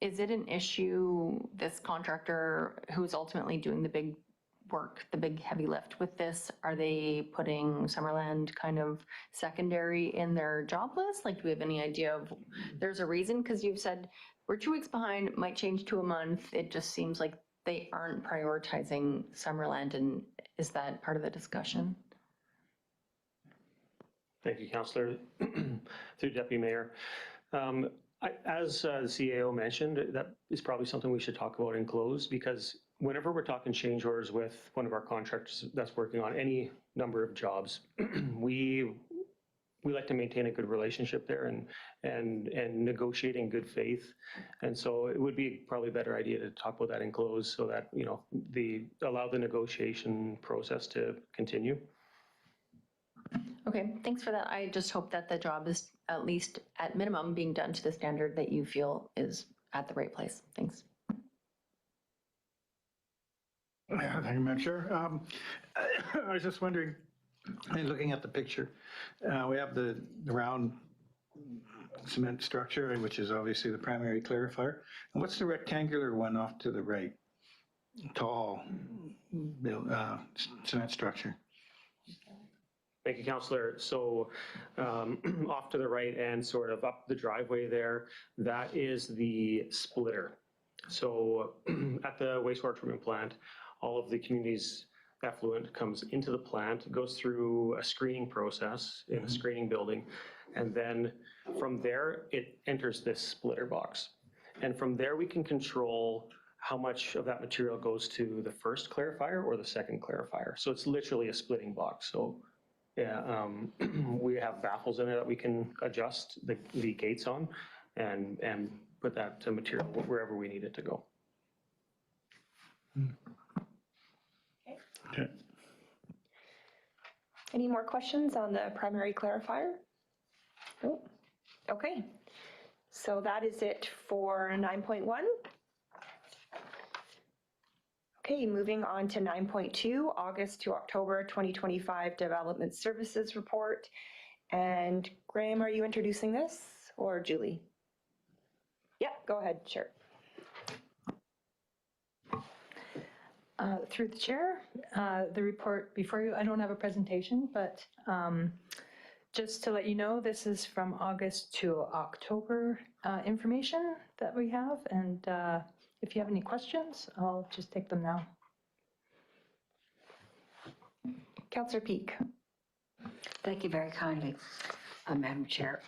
is it an issue, this contractor who's ultimately doing the big work, the big heavy lift with this, are they putting Summerland kind of secondary in their job list? Like, do we have any idea of, there's a reason? Because you've said we're 2 weeks behind, it might change to a month. It just seems like they aren't prioritizing Summerland, and is that part of the discussion? Thank you, Councillor. Through Deputy Mayor. As the CAO mentioned, that is probably something we should talk about in close, because whenever we're talking change orders with one of our contractors that's working on any number of jobs, we like to maintain a good relationship there and negotiate in good faith. And so it would be probably a better idea to talk about that in close so that, allow the negotiation process to continue. Okay, thanks for that. I just hope that the job is at least at minimum being done to the standard that you feel is at the right place. Thanks. Yeah, thank you, Madam Chair. I was just wondering, looking at the picture, we have the round cement structure, which is obviously the primary clarifier. And what's the rectangular one off to the right? Tall cement structure. Thank you, Councillor. So off to the right and sort of up the driveway there, that is the splitter. So at the wastewater treatment plant, all of the community's effluent comes into the plant, goes through a screening process in a screening building, and then from there, it enters this splitter box. And from there, we can control how much of that material goes to the first clarifier or the second clarifier. So it's literally a splitting box. So yeah, we have baffles in it that we can adjust the gates on and put that material wherever we need it to go. Okay. Any more questions on the primary clarifier? Oh, okay. So that is it for 9.1. Okay, moving on to 9.2, August to October 2025 Development Services Report. And Graham, are you introducing this, or Julie? Yeah, go ahead, sure. Through the chair, the report before you, I don't have a presentation, but just to let you know, this is from August to October information that we have. And if you have any questions, I'll just take them now. Councillor Peak. Thank you very kindly, Madam Chair.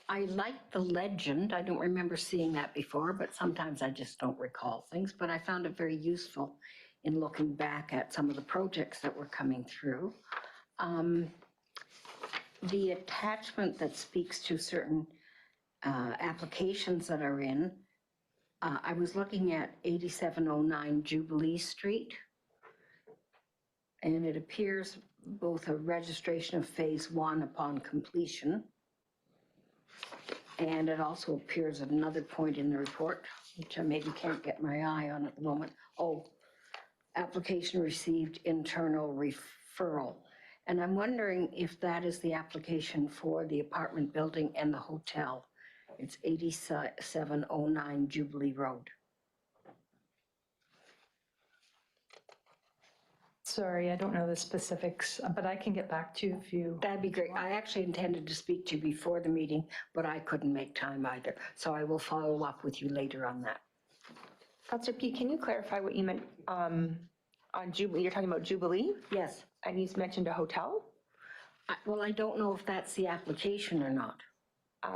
I like the legend. I don't remember seeing that before, but sometimes I just don't recall things. But I found it very useful in looking back at some of the projects that were coming through. The attachment that speaks to certain applications that are in, I was looking at 8709 Jubilee Street. And it appears both a registration of phase 1 upon completion. And it also appears at another point in the report, which I maybe can't get my eye on at the moment. Oh, application received internal referral. And I'm wondering if that is the application for the apartment building and the hotel. It's 8709 Jubilee Road. Sorry, I don't know the specifics, but I can get back to you if you. That'd be great. I actually intended to speak to you before the meeting, but I couldn't make time either. So I will follow up with you later on that. Councillor Peak, can you clarify what you meant on Jubilee? You're talking about Jubilee? Yes. And you mentioned a hotel? Well, I don't know if that's the application or not.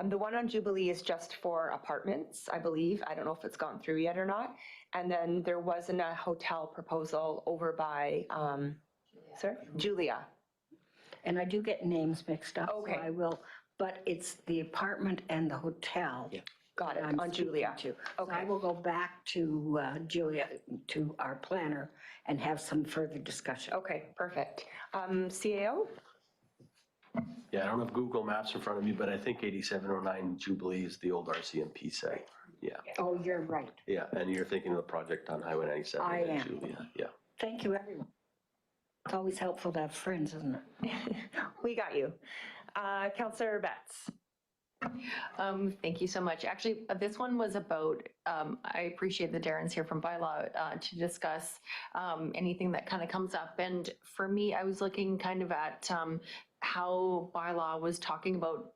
The one on Jubilee is just for apartments, I believe. I don't know if it's gone through yet or not. And then there wasn't a hotel proposal over by, Julia. And I do get names mixed up, Okay. so I will, but it's the apartment and the hotel. Yeah. Got it, I'm on speaking Julia. to. So Okay. I will go back to Julia, to our planner, and have some further discussion. Okay, perfect. CAO? Yeah, I don't have Google Maps in front of me, but I think 8709 Jubilee is the old RCMP site. Yeah, Oh, you're right. yeah, and you're thinking of the project on Highway 97 I in am. Julia, yeah. Thank you, everyone. It's always helpful to have friends, isn't it? We got you. Councillor Betts? Thank you so much. Actually, this one was about, I appreciate that Darren's here from Bylaw to discuss anything that kind of comes up. And for me, I was looking kind of at how Bylaw was talking about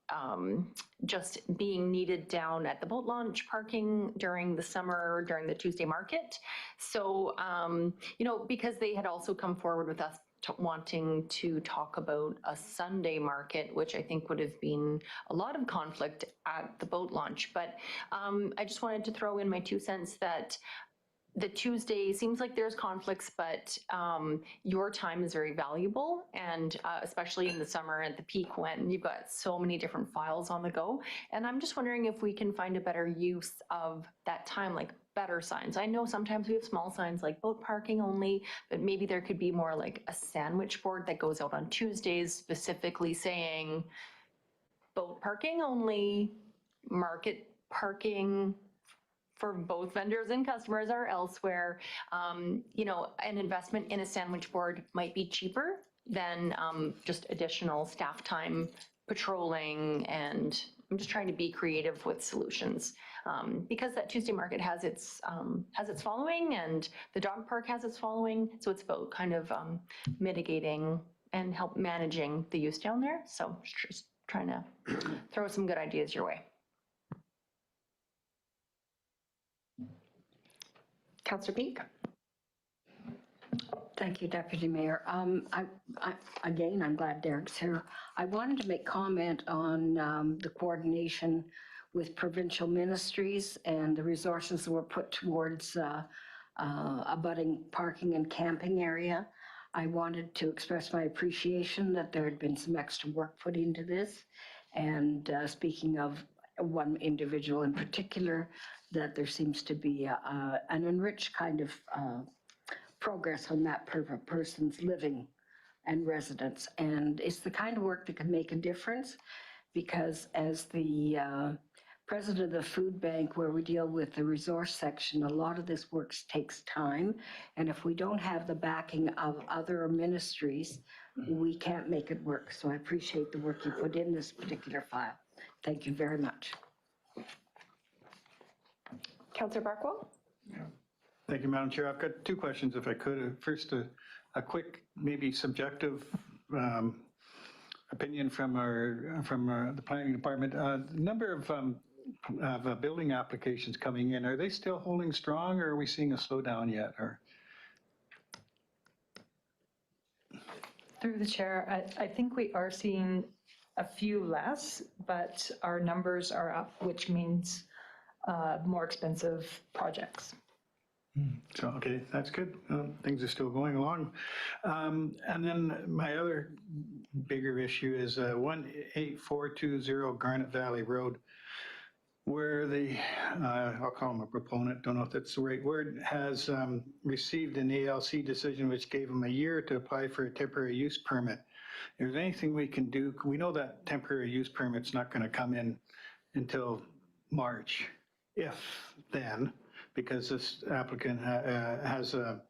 just being needed down at the boat launch parking during the summer, during the Tuesday market. So, because they had also come forward with us wanting to talk about a Sunday market, which I think would have been a lot of conflict at the boat launch. But I just wanted to throw in my 2 cents that the Tuesday seems like there's conflicts, but your time is very valuable, and especially in the summer at the peak when you've got so many different files on the go. And I'm just wondering if we can find a better use of that time, like better signs. I know sometimes we have small signs like boat parking only, but maybe there could be more like a sandwich board that goes out on Tuesdays specifically saying boat parking only, market parking for both vendors and customers are elsewhere. An investment in a sandwich board might be cheaper than just additional staff time patrolling, and I'm just trying to be creative with solutions because that Tuesday market has its following, and the dog park has its following. So it's about kind of mitigating and help managing the use down there. So just trying to throw some good ideas your way. Councillor Peak? Thank you, Deputy Mayor. Again, I'm glad Derek's here. I wanted to make comment on the coordination with provincial ministries and the resources that were put towards a budding parking and camping area. I wanted to express my appreciation that there had been some extra work put into this. And speaking of one individual in particular, that there seems to be an enriched kind of progress on that person's living and residence. And it's the kind of work that can make a difference, because as the president of the food bank, where we deal with the resource section, a lot of this work takes time. And if we don't have the backing of other ministries, we can't make it work. So I appreciate the work you put in this particular file. Thank you very much. Councillor Barkwell? Thank you, Madam Chair. I've got two questions, if I could. First, a quick, maybe subjective opinion from the planning department. Number of building applications coming in, are they still holding strong, or are we seeing a slowdown yet? Or Through the chair, I think we are seeing a few less, but our numbers are up, which means more expensive projects. So, okay, that's good. Things are still going along. And then my other bigger issue is 18420 Garnet Valley Road, where I'll call him a proponent, don't know if that's the right word, has received an ALC decision which gave him a year to apply for a temporary use permit. Is there anything we can do? We know that temporary use permit's not going to come in until March, if then, because this applicant has a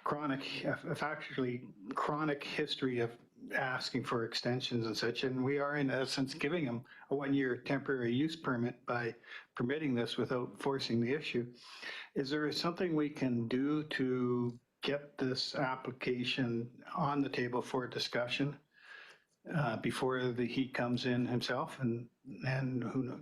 factually chronic history of asking for extensions and such, and we are in essence giving him a 1-year temporary use permit by permitting this without forcing the issue. Is there something we can do to get this application on the table for discussion before he comes in himself, and who knows?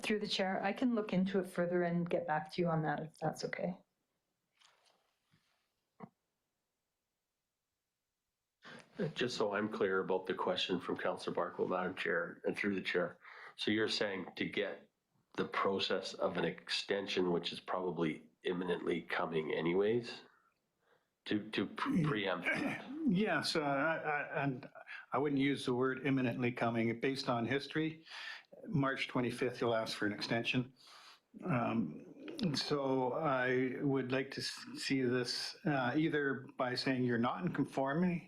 Through the chair, I can look into it further and get back to you on that, if that's okay. Just so I'm clear about the question from Councillor Barkwell, Madam Chair, and through the chair. So you're saying to get the process of an extension, which is probably imminently coming anyways, to preempt that? Yes, and I wouldn't use the word imminently coming. Based on history, March 25th, you'll ask for an extension. So I would like to see this either by saying you're not in conformity,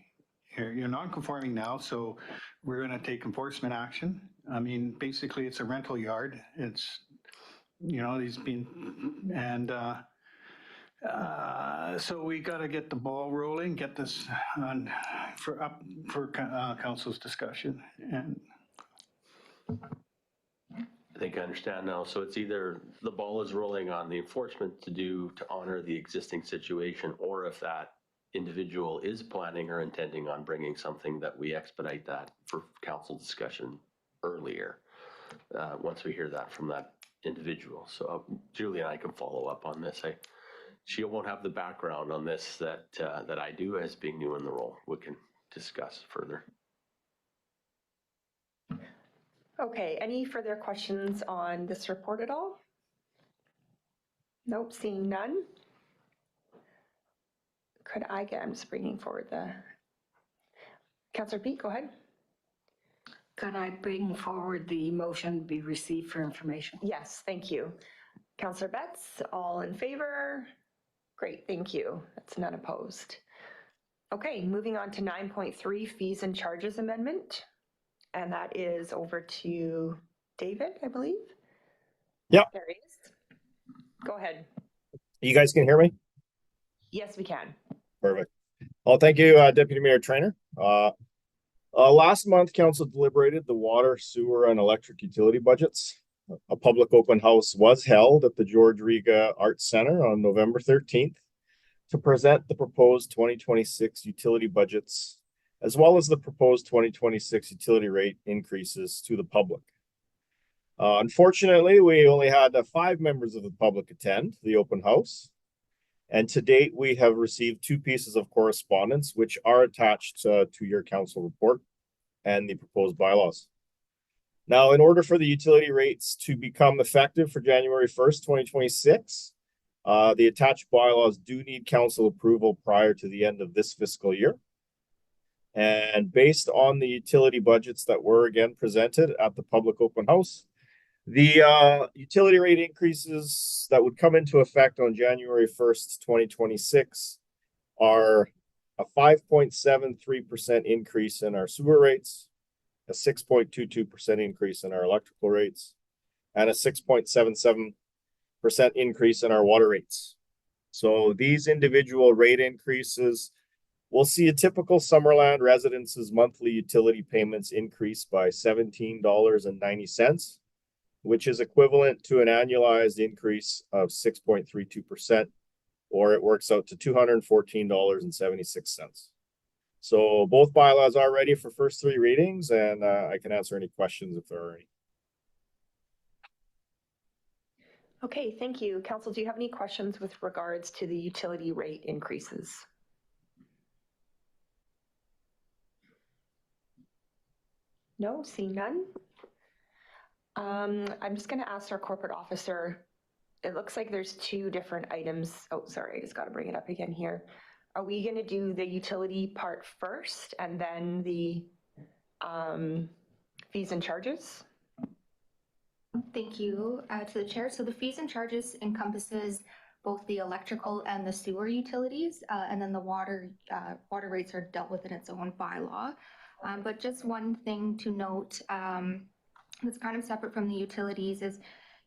you're non-conforming now, so we're going to take enforcement action. I mean, basically, it's a rental yard. It's, he's been, and so we got to get the ball rolling, get this on for council's discussion. And I think I understand now. So it's either the ball is rolling on the enforcement to honor the existing situation, or if that individual is planning or intending on bringing something, that we expedite that for council discussion earlier, once we hear that from that individual. So Julie and I can follow up on this. She won't have the background on this that I do as being new in the role. We can discuss further. Okay, any further questions on this report at all? Nope, seeing none. I'm just bringing forward Councillor Peet, go ahead. Could I bring forward the motion to be received for information? Yes, thank you. Councillor Betts, all in favor? Great, thank you. That's none opposed. Okay, moving on to 9.3, fees and charges amendment. And that is over to David, I believe. Yep. There he is. Go ahead. You guys can hear me? Yes, we can. Perfect. Well, thank you, Deputy Mayor Trainer. Last month, Council deliberated the water, sewer, and electric utility budgets. A public open house was held at the George Riga Arts Center on November 13th to present the proposed 2026 utility budgets, as well as the proposed 2026 utility rate increases to the public. Unfortunately, we only had 5 members of the public attend the open house. And to date, we have received 2 pieces of correspondence, which are attached to your council report and the proposed bylaws. Now, in order for the utility rates to become effective for January 1st, 2026, the attached bylaws do need council approval prior to the end of this fiscal year. And based on the utility budgets that were again presented at the public open house, the utility rate increases that would come into effect on January 1st, 2026 are a 5.73% increase in our sewer rates, a 6.22% increase in our electrical rates, and a 6.77% increase in our water rates. So these individual rate increases we'll see a typical Summerland residents' monthly utility payments increase by $17.90, which is equivalent to an annualized increase of 6.32%, or it works out to $214.76. So both bylaws are ready for first three readings, and I can answer any questions if there are any. Okay, thank you. Council, do you have any questions with regards to the utility rate increases? No, see none. I'm just going to ask our corporate officer. It looks like there's two different items. Oh, sorry, I just got to bring it up again here. Are we going to do the utility part first and then the fees and charges? Thank you to the chair. So the fees and charges encompasses both the electrical and the sewer utilities, and then the water rates are dealt with in its own bylaw. But just one thing to note that's kind of separate from the utilities is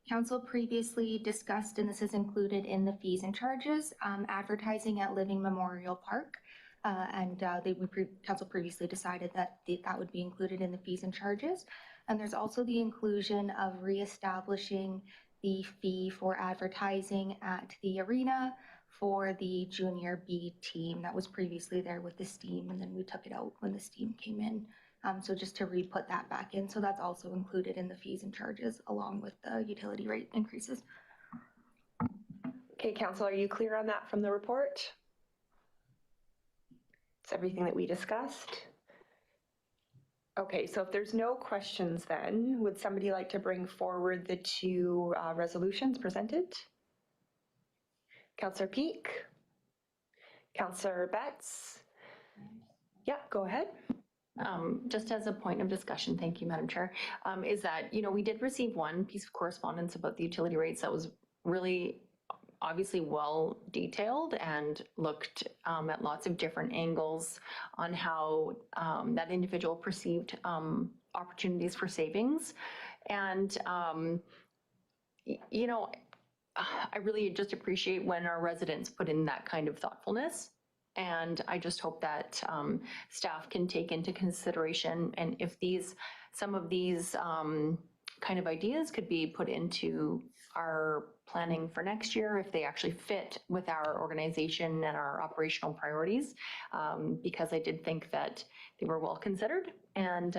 council previously discussed, and this is included in the fees and charges, advertising at Living Memorial Park. Council previously decided that that would be included in the fees and charges. And there's also the inclusion of reestablishing the fee for advertising at the arena for the Junior B team that was previously there with the STEAM, and then we took it out when the STEAM came in. So just to re-put that back in. So that's also included in the fees and charges along with the utility rate increases. Okay, Council, are you clear on that from the report? It's everything that we discussed. Okay, so if there's no questions then, would somebody like to bring forward the two resolutions presented? Councillor Peak? Councillor Betts? Yeah, go ahead. Just as a point of discussion, thank you, Madam Chair, is that, we did receive one piece of correspondence about the utility rates that was really obviously well detailed and looked at lots of different angles on how that individual perceived opportunities for savings. And, I really just appreciate when our residents put in that kind of thoughtfulness. And I just hope that staff can take into consideration, and if some of these kind of ideas could be put into our planning for next year, if they actually fit with our organization and our operational priorities, because I did think that they were well considered. And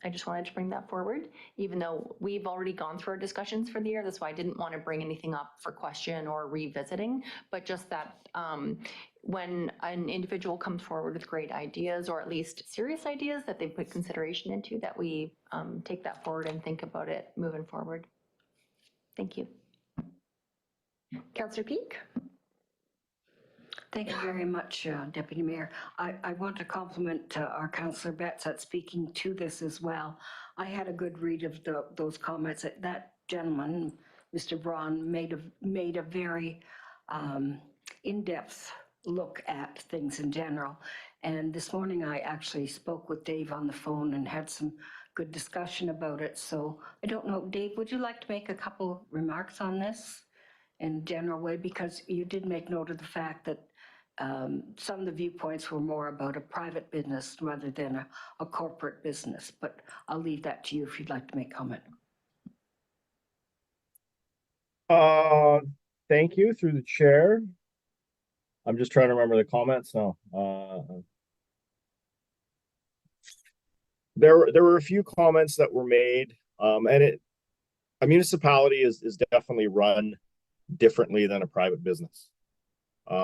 I just wanted to bring that forward, even though we've already gone through our discussions for the year. That's why I didn't want to bring anything up for question or revisiting, but just that when an individual comes forward with great ideas, or at least serious ideas that they put consideration into, that we take that forward and think about it moving forward. Thank you. Councillor Peak? Thank you very much, Deputy Mayor. I want to compliment our Councillor Betts at speaking to this as well. I had a good read of those comments. That gentleman, Mr. Braun, made a very in-depth look at things in general. And this morning I actually spoke with Dave on the phone and had some good discussion about it. So I don't know, Dave, would you like to make a couple remarks on this in a general way? Because you did make note of the fact that some of the viewpoints were more about a private business rather than a corporate business, but I'll leave that to you if you'd like to make comment. Thank you, through the chair. I'm just trying to remember the comments now. There were a few comments that were made, and a municipality is definitely run differently than a private business.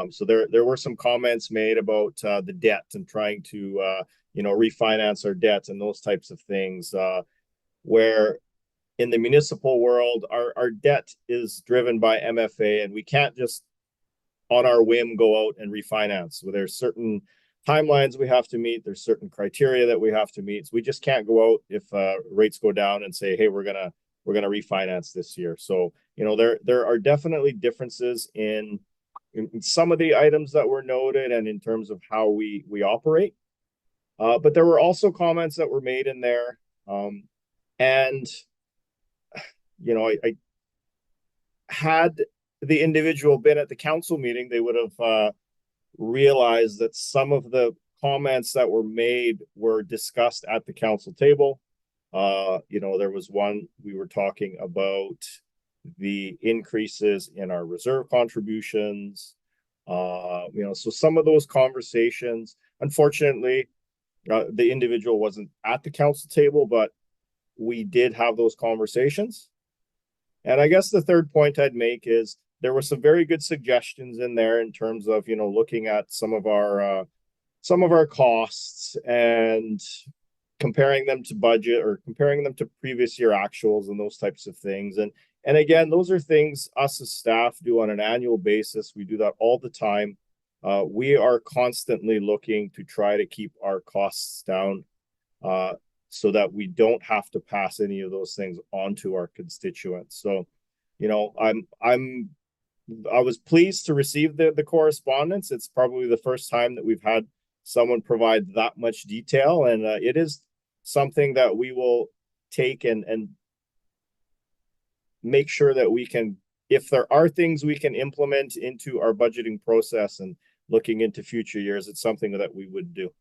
So there were some comments made about the debt and trying to refinance our debt and those types of things, where in the municipal world our debt is driven by MFA, and we can't just on our whim go out and refinance. So there's certain timelines we have to meet, there's certain criteria that we have to meet. So we just can't go out if rates go down and say, hey, we're gonna refinance this year. So there are definitely differences in some of the items that were noted and in terms of how we operate. But there were also comments that were made in there. And I had the individual been at the council meeting, they would have realized that some of the comments that were made were discussed at the council table. There was one, we were talking about the increases in our reserve contributions. So some of those conversations, unfortunately, the individual wasn't at the council table, but we did have those conversations. And I guess the third point I'd make is there were some very good suggestions in there in terms of, looking at some of our costs and comparing them to budget or comparing them to previous year actuals and those types of things. And again, those are things us as staff do on an annual basis. We do that all the time. We are constantly looking to try to keep our costs down so that we don't have to pass any of those things on to our constituents. So, I was pleased to receive the correspondence. It's probably the first time that we've had someone provide that much detail, and it is something that we will take and make sure that we can, if there are things we can implement into our budgeting process and looking into future years, it's something that we would do.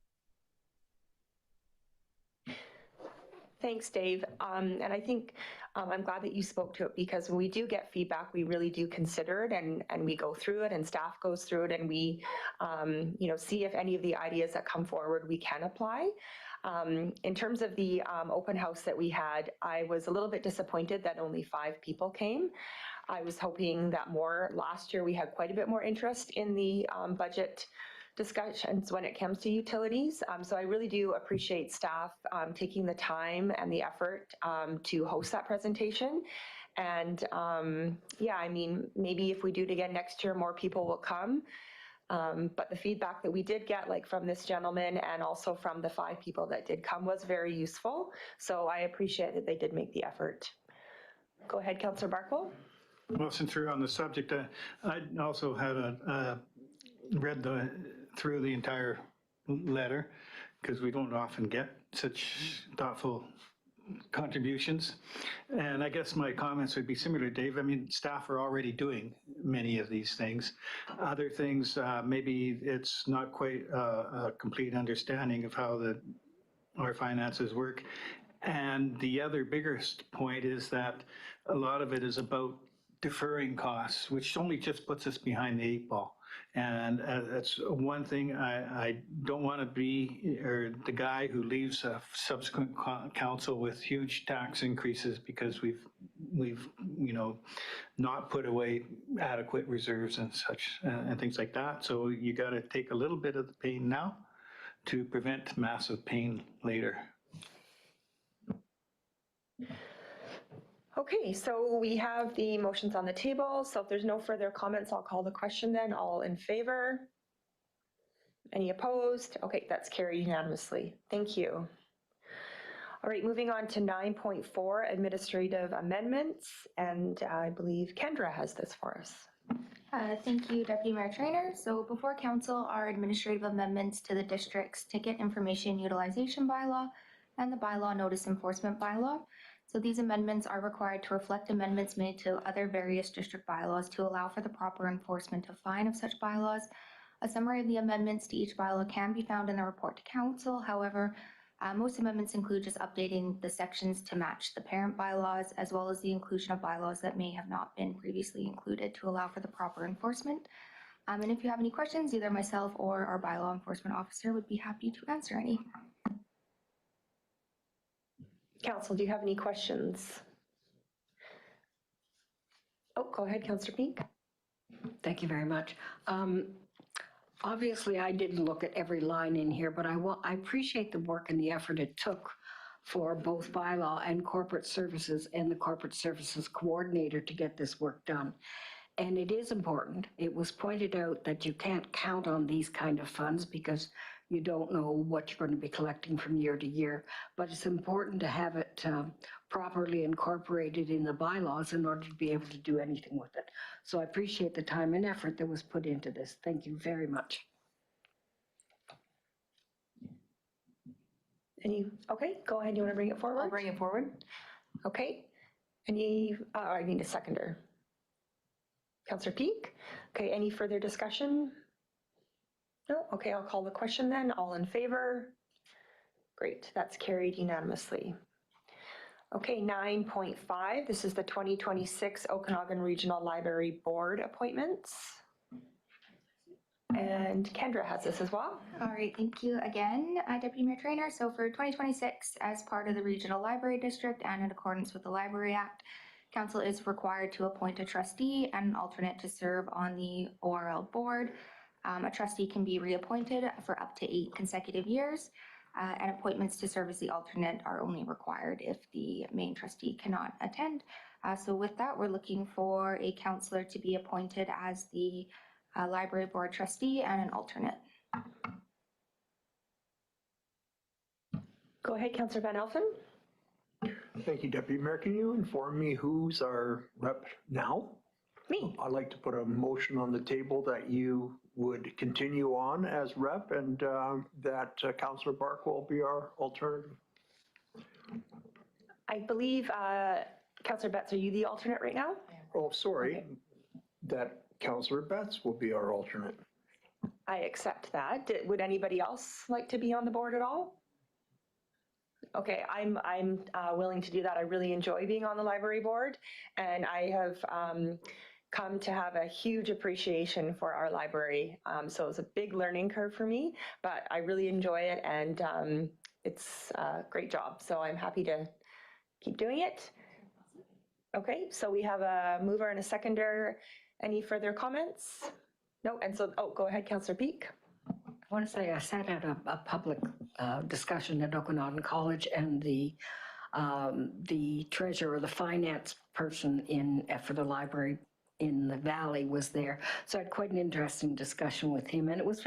Thanks, Dave. And I think I'm glad that you spoke to it, because when we do get feedback, we really do consider it, and we go through it, and staff goes through it, and we see if any of the ideas that come forward we can apply. In terms of the open house that we had, I was a little bit disappointed that only 5 people came. I was hoping that more. Last year we had quite a bit more interest in the budget discussions when it comes to utilities. So I really do appreciate staff taking the time and the effort to host that presentation. And maybe if we do it again next year, more people will come. But the feedback that we did get, like from this gentleman and also from the 5 people that did come, was very useful. So I appreciate that they did make the effort. Go ahead, Councillor Barkle. Well, since we're on the subject, I also had read through the entire letter, because we don't often get such thoughtful contributions. And I guess my comments would be similar to Dave. I mean, staff are already doing many of these things. Other things, maybe it's not quite a complete understanding of how our finances work. And the other biggest point is that a lot of it is about deferring costs, which only just puts us behind the 8 ball. And that's one thing I don't want to be, or the guy who leaves a subsequent council with huge tax increases because we've not put away adequate reserves and such and things like that. So you got to take a little bit of the pain now to prevent massive pain later. Okay, so we have the motions on the table. So if there's no further comments, I'll call the question then. All in favor? Any opposed? Okay, that's carried unanimously. Thank you. All right, moving on to 9.4, administrative amendments. And I believe Kendra has this for us. Thank you, Deputy Mayor Trainer. So before council are administrative amendments to the district's ticket information utilization bylaw and the bylaw notice enforcement bylaw. So these amendments are required to reflect amendments made to other various district bylaws to allow for the proper enforcement of fine of such bylaws. A summary of the amendments to each bylaw can be found in the report to council. However, most amendments include just updating the sections to match the parent bylaws, as well as the inclusion of bylaws that may have not been previously included to allow for the proper enforcement. And if you have any questions, either myself or our bylaw enforcement officer would be happy to answer any. Council, do you have any questions? Oh, go ahead, Councillor Peak. Thank you very much. Obviously, I didn't look at every line in here, but I appreciate the work and the effort it took for both bylaw and corporate services and the corporate services coordinator to get this work done. And it is important. It was pointed out that you can't count on these kind of funds because you don't know what you're going to be collecting from year to year. But it's important to have it properly incorporated in the bylaws in order to be able to do anything with it. So I appreciate the time and effort that was put into this. Thank you very much. Okay, go ahead. You want to bring it forward? I'll bring it forward. Okay. I need a seconder. Councillor Peak. Okay, any further discussion? No? Okay, I'll call the question then. All in favor? Great, that's carried unanimously. Okay, 9.5, this is the 2026 Okanagan Regional Library Board appointments. And Kendra has this as well. All right, thank you again, Deputy Mayor Trainer. So for 2026, as part of the Regional Library District and in accordance with the Library Act, Council is required to appoint a trustee and an alternate to serve on the ORL board. A trustee can be reappointed for up to 8 consecutive years, and appointments to serve as the alternate are only required if the main trustee cannot attend. So with that, we're looking for a councillor to be appointed as the library board trustee and an alternate. Go ahead, Councillor Van Elfen. Thank you, Deputy Mayor. Can you inform me who's our rep now? Me. I'd like to put a motion on the table that you would continue on as rep and that Councillor Bark will be our alternative. I believe, Councillor Betts, are you the alternate right now? Oh, sorry, that Councillor Betts will be our alternate. I accept that. Would anybody else like to be on the board at all? Okay, I'm willing to do that. I really enjoy being on the library board, and I have come to have a huge appreciation for our library. So it's a big learning curve for me, but I really enjoy it, and it's a great job. So I'm happy to keep doing it. Okay, so we have a mover and a seconder. Any further comments? No, and so, oh, go ahead, Councillor Peak. I want to say I sat at a public discussion at Okanagan College, and the treasurer, the finance person for the library in the Valley was there. So I had quite an interesting discussion with him, and it was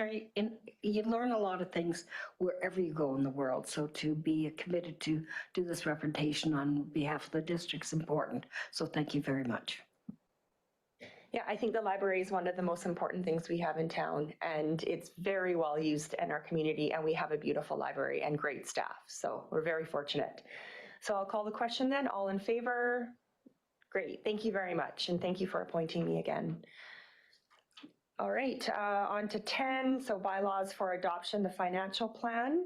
you learn a lot of things wherever you go in the world. So to be committed to do this representation on behalf of the district is important. So thank you very much. Yeah, I think the library is one of the most important things we have in town, and it's very well used in our community, and we have a beautiful library and great staff. So we're very fortunate. So I'll call the question then. All in favor? Great, thank you very much, and thank you for appointing me again. All right, on to 10, so bylaws for adoption, the financial plan.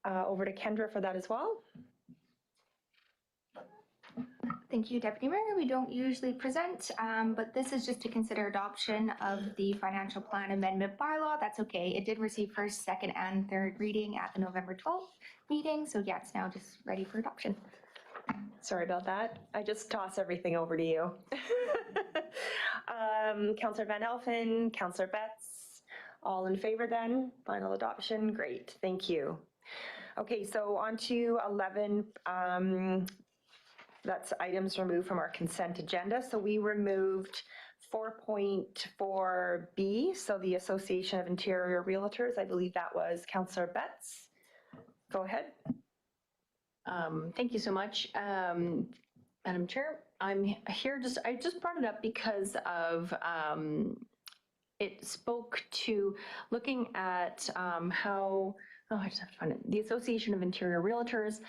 Over to Kendra for that as well. Thank you, Deputy Mayor. We don't usually present, but this is just to consider adoption of the financial plan amendment bylaw. That's okay. It did receive first, second, and third reading at the November 12th meeting. So yeah, it's now just ready for adoption. Sorry about that. I just toss everything over to you. Councillor Van Elfen, Councillor Betts, all in favor then? Final adoption, great, thank you. Okay, so on to 11, that's items removed from our consent agenda. So we removed 4.4B, so the Association of Interior Realtors. I believe that was Councillor Betts. Go ahead. Thank you so much, Madam Chair. I'm here I just brought it up because of it spoke to looking at how, I just have to find it, the Association of Interior Realtors,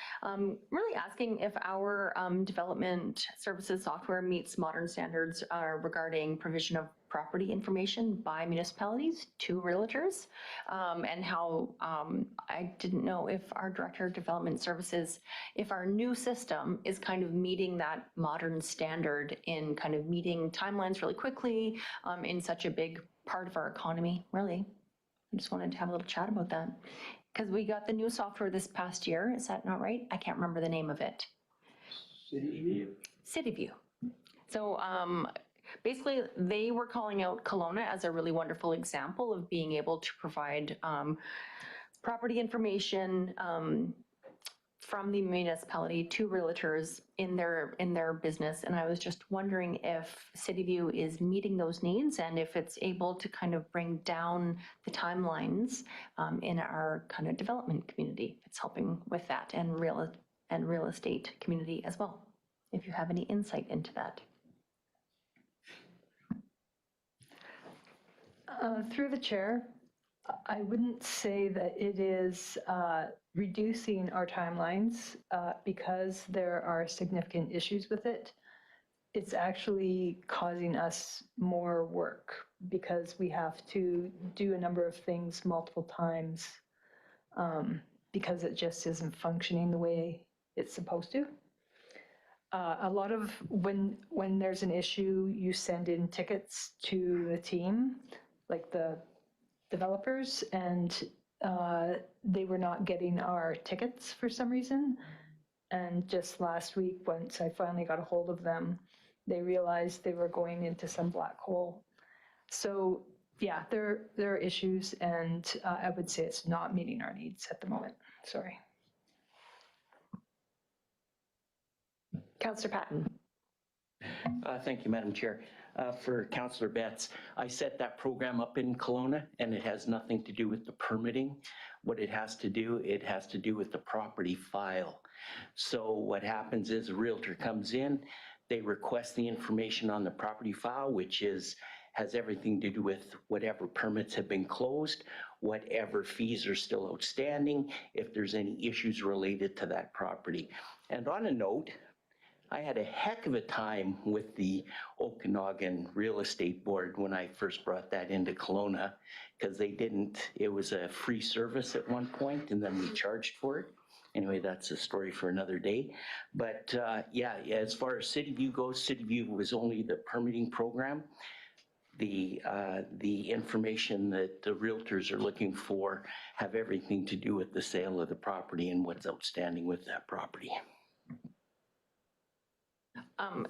really asking if our development services software meets modern standards regarding provision of property information by municipalities to realtors, and how I didn't know if our Director of Development Services, if our new system is kind of meeting that modern standard in kind of meeting timelines really quickly in such a big part of our economy, really. I just wanted to have a little chat about that. Because we got the new software this past year. Is that not right? I can't remember the name of it. CityView. So basically, they were calling out Kelowna as a really wonderful example of being able to provide property information from the municipality to realtors in their business. And I was just wondering if CityView is meeting those needs and if it's able to kind of bring down the timelines in our kind of development community. It's helping with that and real estate community as well. If you have any insight into that. Through the chair, I wouldn't say that it is reducing our timelines because there are significant issues with it. It's actually causing us more work because we have to do a number of things multiple times because it just isn't functioning the way it's supposed to. A lot of when there's an issue, you send in tickets to the team, like the developers, and they were not getting our tickets for some reason. And just last week, once I finally got a hold of them, they realized they were going into some black hole. So yeah, there are issues, and I would say it's not meeting our needs at the moment. Sorry. Councillor Patton. Thank you, Madam Chair. For Councillor Betts, I set that program up in Kelowna, and it has nothing to do with the permitting. What it has to do with the property file. So what happens is a realtor comes in, they request the information on the property file, which has everything to do with whatever permits have been closed, whatever fees are still outstanding, if there's any issues related to that property. And on a note, I had a heck of a time with the Okanagan Real Estate Board when I first brought that into Kelowna, because it was a free service at one point, and then we charged for it. Anyway, that's a story for another day. But yeah, as far as City View goes, City View was only the permitting program. The information that the realtors are looking for have everything to do with the sale of the property and what's outstanding with that property.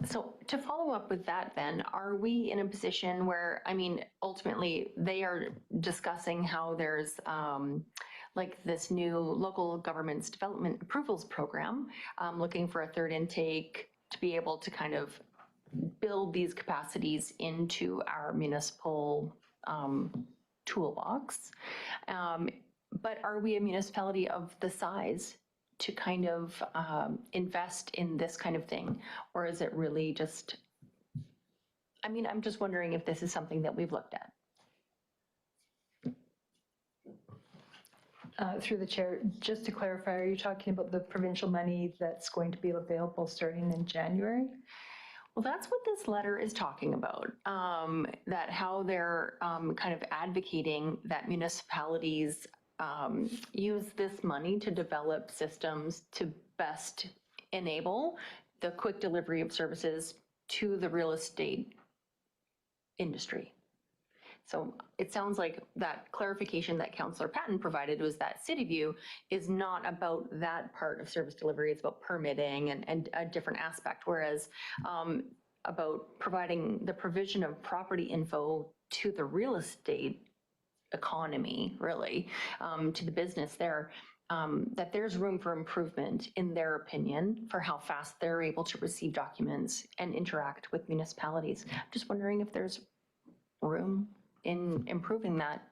So to follow up with that then, are we in a position where, I mean, ultimately they are discussing how there's like this new local government's development approvals program, looking for a third intake to be able to kind of build these capacities into our municipal toolbox. But are we a municipality of the size to kind of invest in this kind of thing? Or is it really just, I mean, I'm just wondering if this is something that we've looked at. Through the chair, just to clarify, are you talking about the provincial money that's going to be available starting in January? Well, that's what this letter is talking about, that how they're kind of advocating that municipalities use this money to develop systems to best enable the quick delivery of services to the real estate industry. So it sounds like that clarification that Councillor Patton provided was that City View is not about that part of service delivery, it's about permitting and a different aspect, whereas about providing the provision of property info to the real estate economy, really, to the business there, that there's room for improvement, in their opinion, for how fast they're able to receive documents and interact with municipalities. Just wondering if there's room in improving that,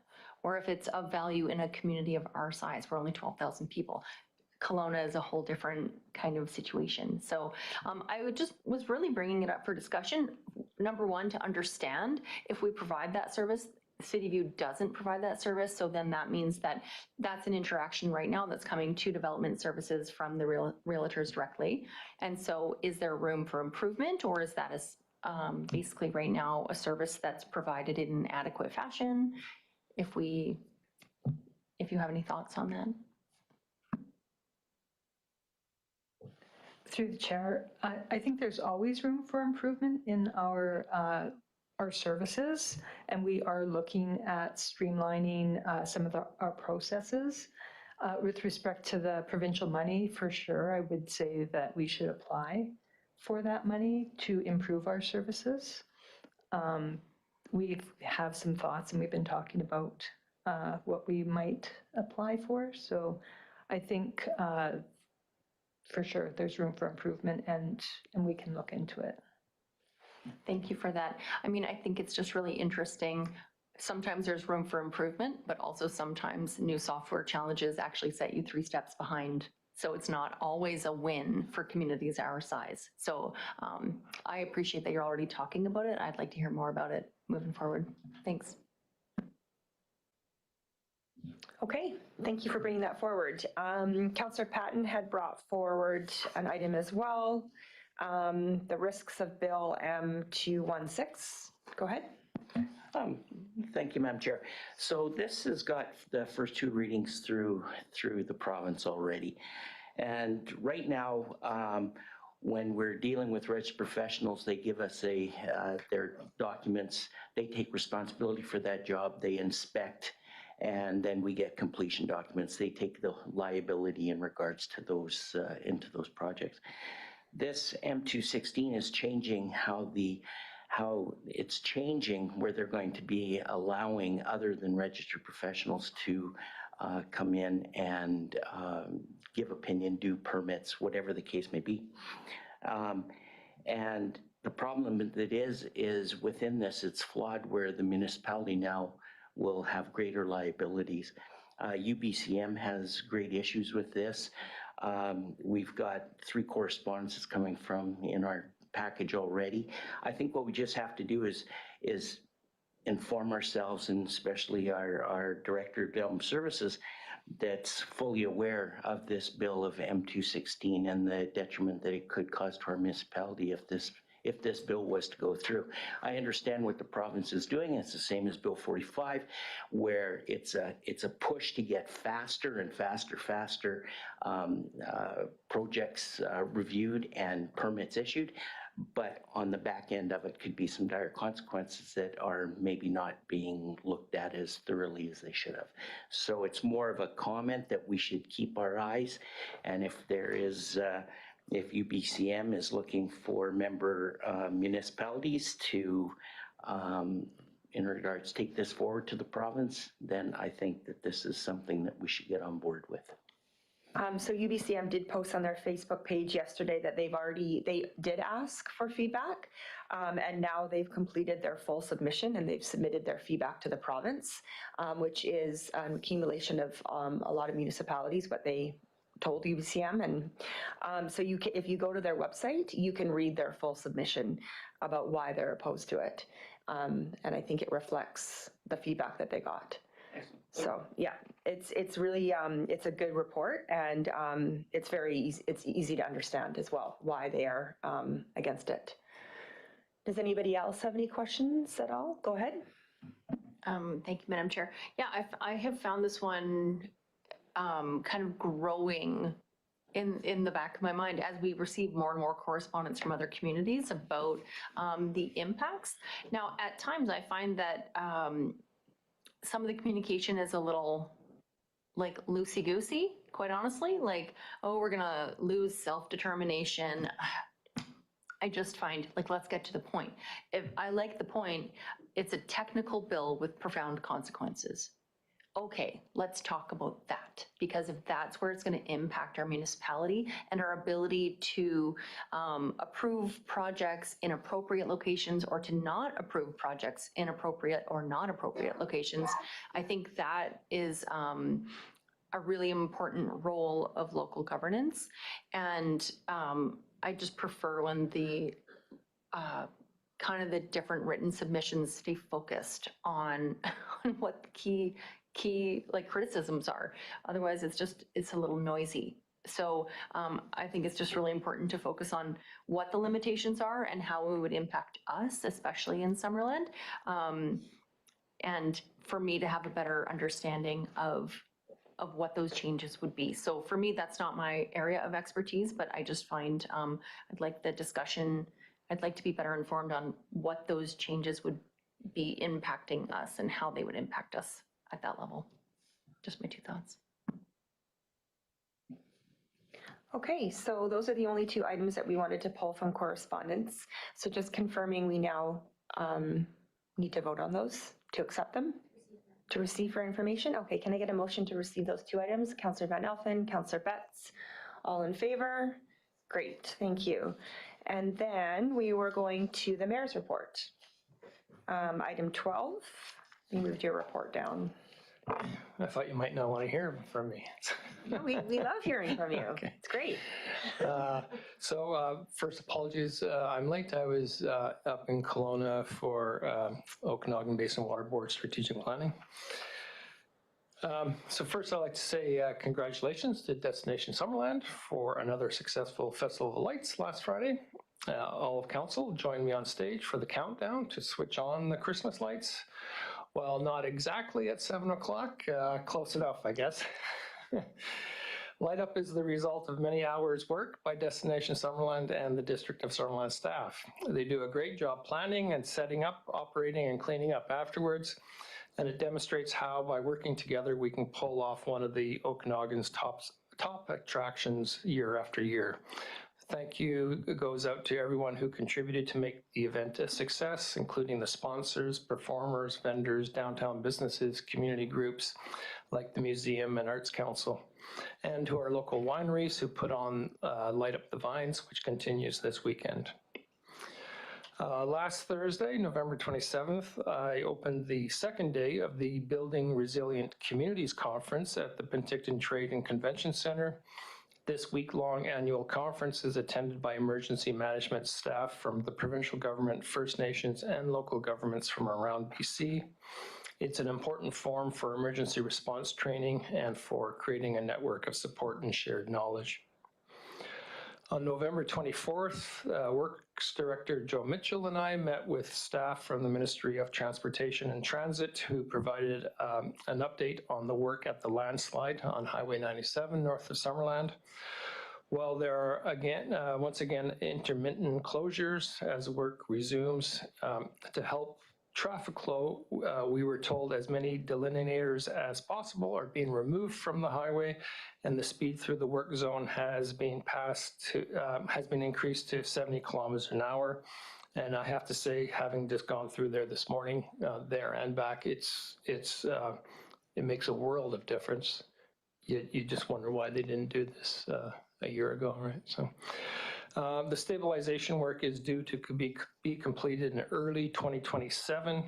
or if it's of value in a community of our size. We're only 12,000 people. Kelowna is a whole different kind of situation. So I was really bringing it up for discussion. Number one, to understand if we provide that service, City View doesn't provide that service. So then that means that that's an interaction right now that's coming to development services from the realtors directly. And so is there room for improvement, or is that basically right now a service that's provided in an adequate fashion? If you have any thoughts on that. Through the chair, I think there's always room for improvement in our services, and we are looking at streamlining some of our processes. With respect to the provincial money, for sure, I would say that we should apply for that money to improve our services. We have some thoughts, and we've been talking about what we might apply for. So I think for sure there's room for improvement, and we can look into it. Thank you for that. I mean, I think it's just really interesting. Sometimes there's room for improvement, but also sometimes new software challenges actually set you 3 steps behind. So it's not always a win for communities our size. So I appreciate that you're already talking about it. I'd like to hear more about it moving forward. Thanks. Okay, thank you for bringing that forward. Councillor Patton had brought forward an item as well, the risks of Bill M216. Go ahead. Thank you, Madam Chair. So this has got the first two readings through the province already. And right now, when we're dealing with registered professionals, they give us their documents. They take responsibility for that job. They inspect, and then we get completion documents. They take the liability in regards to those into those projects. This M216 is changing how it's changing where they're going to be allowing other than registered professionals to come in and give opinion, do permits, whatever the case may be. And the problem that is within this, it's flawed where the municipality now will have greater liabilities. UBCM has great issues with this. We've got 3 correspondences coming from in our package already. I think what we just have to do is inform ourselves, and especially our Director of Development Services, that's fully aware of this bill of M216 and the detriment that it could cause to our municipality if this bill was to go through. I understand what the province is doing. It's the same as Bill 45, where it's a push to get faster and faster projects reviewed and permits issued. But on the back end of it could be some dire consequences that are maybe not being looked at as thoroughly as they should have. So it's more of a comment that we should keep our eyes, and if there is if UBCM is looking for member municipalities to, in regards, take this forward to the province, then I think that this is something that we should get on board with. So UBCM did post on their Facebook page yesterday that they did ask for feedback, and now they've completed their full submission and they've submitted their feedback to the province, which is an accumulation of a lot of municipalities, what they told UBCM. And so if you go to their website, you can read their full submission about why they're opposed to it. And I think it reflects the feedback that they got. So yeah, it's really it's a good report, and it's very easy. It's easy to understand as well why they are against it. Does anybody else have any questions at all? Go ahead. Thank you, Madam Chair. Yeah, I have found this one kind of growing in the back of my mind as we receive more and more correspondence from other communities about the impacts. Now, at times I find that some of the communication is a little like loosey-goosey, quite honestly, like, oh, we're gonna lose self-determination. I just find, like, let's get to the point. If I like the point, it's a technical bill with profound consequences. Okay, let's talk about that, because if that's where it's going to impact our municipality and our ability to approve projects in appropriate locations or to not approve projects in appropriate or not appropriate locations, I think that is a really important role of local governance. And I just prefer when the kind of the different written submissions stay focused on what the key like criticisms are. Otherwise, it's a little noisy. So I think it's just really important to focus on what the limitations are and how it would impact us, especially in Summerland, and for me to have a better understanding of what those changes would be. So for me, that's not my area of expertise, but I just find I'd like the discussion. I'd like to be better informed on what those changes would be impacting us and how they would impact us at that level. Just my 2 thoughts. Okay, so those are the only 2 items that we wanted to pull from correspondence. So just confirming we now need to vote on those to accept them, to receive for information. Okay, can I get a motion to receive those 2 items? Councillor Van Elfen, Councillor Betts, all in favor? Great, thank you. And then we were going to the mayor's report. Item 12, you moved your report down. I thought you might not want to hear from me. No, we love hearing from you. Okay. It's great. First, apologies. I'm late. I was up in Kelowna for Okanagan Basin Water Board strategic planning. So first, I'd like to say congratulations to Destination Summerland for another successful Festival of Lights last Friday. all of council join me on stage for the countdown to switch on the Christmas lights. Well, not exactly at 7 o'clock, close enough, I guess. Light up is the result of many hours work by Destination Summerland and the District of Summerland staff. They do a great job planning and setting up, operating and cleaning up afterwards. And it demonstrates how by working together, we can pull off one of the Okanagan's top attractions year after year. Thank you goes out to everyone who contributed to make the event a success, including the sponsors, performers, vendors, downtown businesses, community groups like the Museum and Arts Council, and to our local wineries who put on Light Up the Vines, which continues this weekend. Last Thursday, November 27th, I opened the second day of the Building Resilient Communities Conference at the Penticton Trade and Convention Center. This week-long annual conference is attended by emergency management staff from the provincial government, First Nations, and local governments from around BC. It's an important forum for emergency response training and for creating a network of support and shared knowledge. On November 24th, Works Director Joe Mitchell and I met with staff from the Ministry of Transportation and Transit who provided an update on the work at the landslide on Highway 97 north of Summerland. While there are once again intermittent closures as work resumes to help traffic flow, we were told as many delineators as possible are being removed from the highway, and the speed through the work zone has been increased to 70 kilometers an hour. And I have to say, having just gone through there this morning, there and back, it makes a world of difference. You just wonder why they didn't do this a year ago, right? So. The stabilization work is due to be completed in early 2027.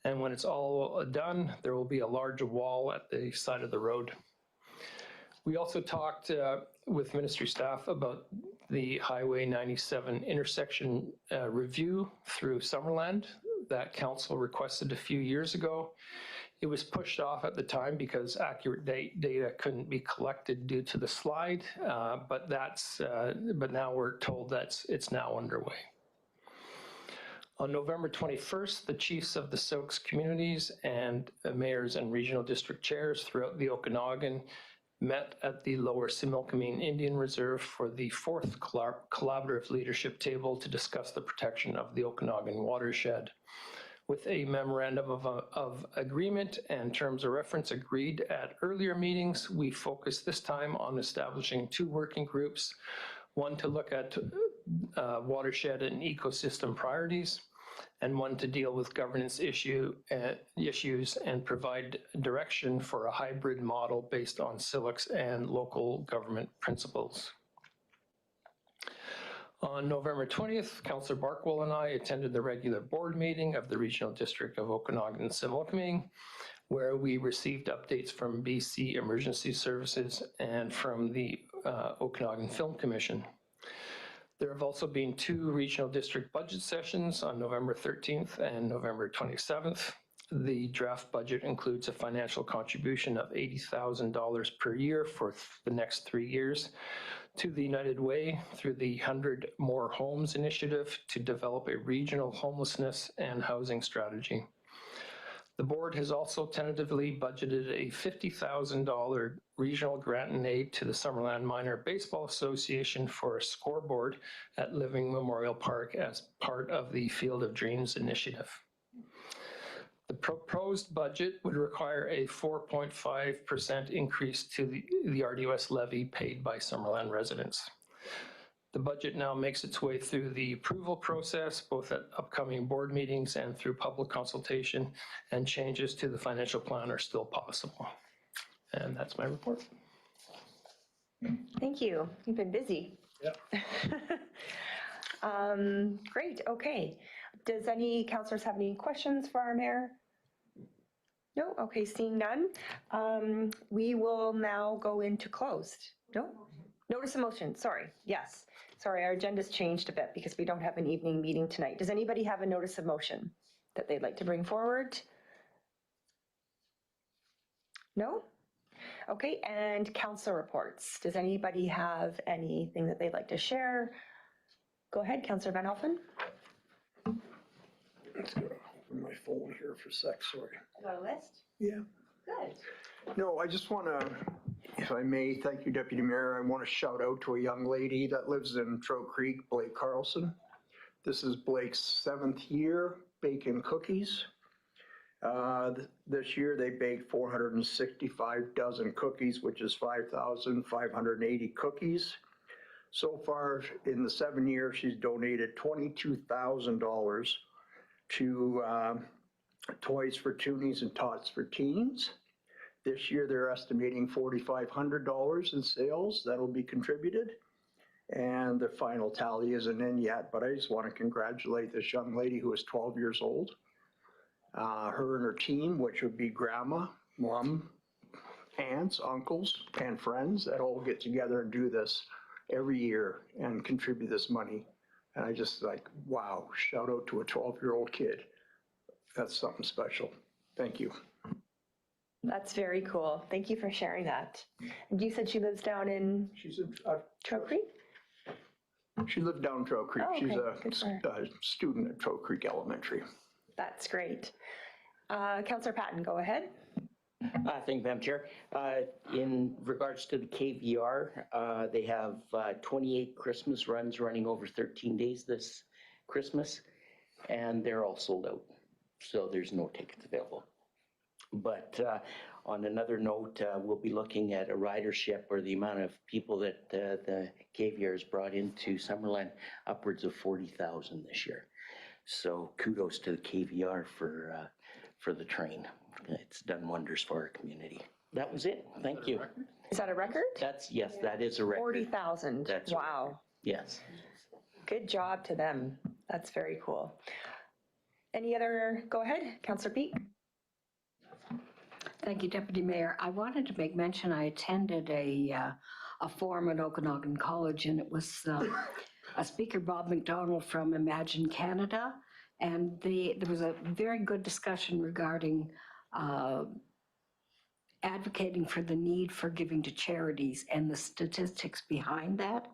And when it's all done, there will be a large wall at the side of the road. We also talked with ministry staff about the Highway 97 intersection review through Summerland that council requested a few years ago. It was pushed off at the time because accurate data couldn't be collected due to the slide, but now we're told that it's now underway. On November 21st, the chiefs of the Saukes communities and mayors and regional district chairs throughout the Okanagan met at the Lower Similkameen Indian Reserve for the fourth collaborative leadership table to discuss the protection of the Okanagan watershed. With a memorandum of agreement and terms of reference agreed at earlier meetings, we focused this time on establishing two working groups, one to look at watershed and ecosystem priorities, and one to deal with governance issues and provide direction for a hybrid model based on civics and local government principles. On November 20th, Councillor Barkwell and I attended the regular board meeting of the Regional District of Okanagan and Similkameen, where we received updates from BC Emergency Services and from the Okanagan Film Commission. There have also been two regional district budget sessions on November 13th and November 27th. The draft budget includes a financial contribution of $80,000 per year for the next 3 years to the United Way through the 100 More Homes initiative to develop a regional homelessness and housing strategy. The board has also tentatively budgeted a $50,000 regional grant and aid to the Summerland Minor Baseball Association for a scoreboard at Living Memorial Park as part of the Field of Dreams initiative. The proposed budget would require a 4.5% increase to the RDOS levy paid by Summerland residents. The budget now makes its way through the approval process, both at upcoming board meetings and through public consultation, and changes to the financial plan are still possible. And that's my report. Thank you. You've been busy. Yeah. Great, okay. Does any councillors have any questions for our mayor? No? Okay, seeing none. We will now go into closed. No? Notice of motion, sorry, yes. Sorry, our agenda's changed a bit because we don't have an evening meeting tonight. Does anybody have a notice of motion that they'd like to bring forward? No? Okay, and council reports. Does anybody have anything that they'd like to share? Go ahead, Councillor Van Alphen. Let's go open my phone here for a sec, sorry. Got a list? Yeah. Good. No, I just want to, if I may, thank you, Deputy Mayor. I want to shout out to a young lady that lives in Trout Creek, Blake Carlson. This is Blake's 7th year baking cookies. This year they baked 465 dozen cookies, which is 5,580 cookies. So far in the 7 years, she's donated $22,000 to Toys for Toonies and Tots for Teens. This year, they're estimating $4,500 in sales that'll be contributed. And the final tally isn't in yet, but I just want to congratulate this young lady who is 12 years old. Her and her team, which would be grandma, mom, aunts, uncles, and friends that all get together and do this every year and contribute this money. And I just like, wow, shout out to a 12-year-old kid. That's something special. Thank you. That's very cool. Thank you for sharing that. And you said she lives down in She's a, Trout Creek? she lived down Trout Creek. Oh, okay. She's Good for her. a student at Trout Creek Elementary. That's great. Councillor Patton, go ahead. Thank you, Madam Chair. In regards to the KVR, they have 28 Christmas runs running over 13 days this Christmas, and they're all sold out. So there's no tickets available. But on another note, we'll be looking at a ridership or the amount of people that the KVR has brought into Summerland, upwards of 40,000 this year. So kudos to the KVR for the train. It's done wonders for our community. That was it. Thank you. Is that a record? Yes, that is a record. 40,000. That's a Wow. Yes. Good job to them. That's very cool. Any other, go ahead, Councillor Peak. Thank you, Deputy Mayor. I wanted to make mention, I attended a forum at Okanagan College, and it was a speaker, Bob McDonald from Imagine Canada, and there was a very good discussion regarding advocating for the need for giving to charities and the statistics behind that.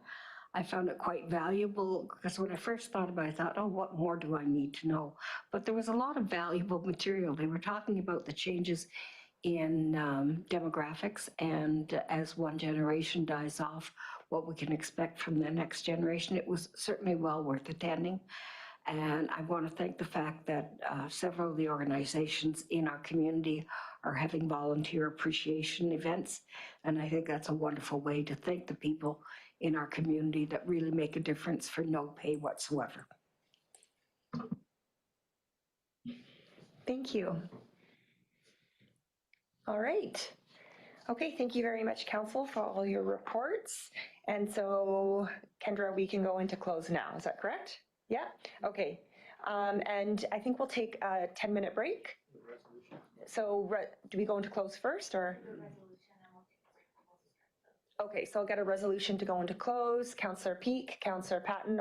I found it quite valuable because when I first thought about it, I thought, oh, what more do I need to know? But there was a lot of valuable material. They were talking about the changes in demographics, and as one generation dies off, what we can expect from the next generation. It was certainly well worth attending. And I want to thank the fact that several of the organizations in our community are having volunteer appreciation events. And I think that's a wonderful way to thank the people in our community that really make a difference for no pay whatsoever. Thank you. All right. Okay, thank you very much, Council, for all your reports. And so, Kendra, we can go into close now. Is that correct? Yeah? Okay. And I think we'll take a 10-minute break. So do we go into close first or? Okay, so I'll get a resolution to go into close. Councillor Peak, Councillor Patton,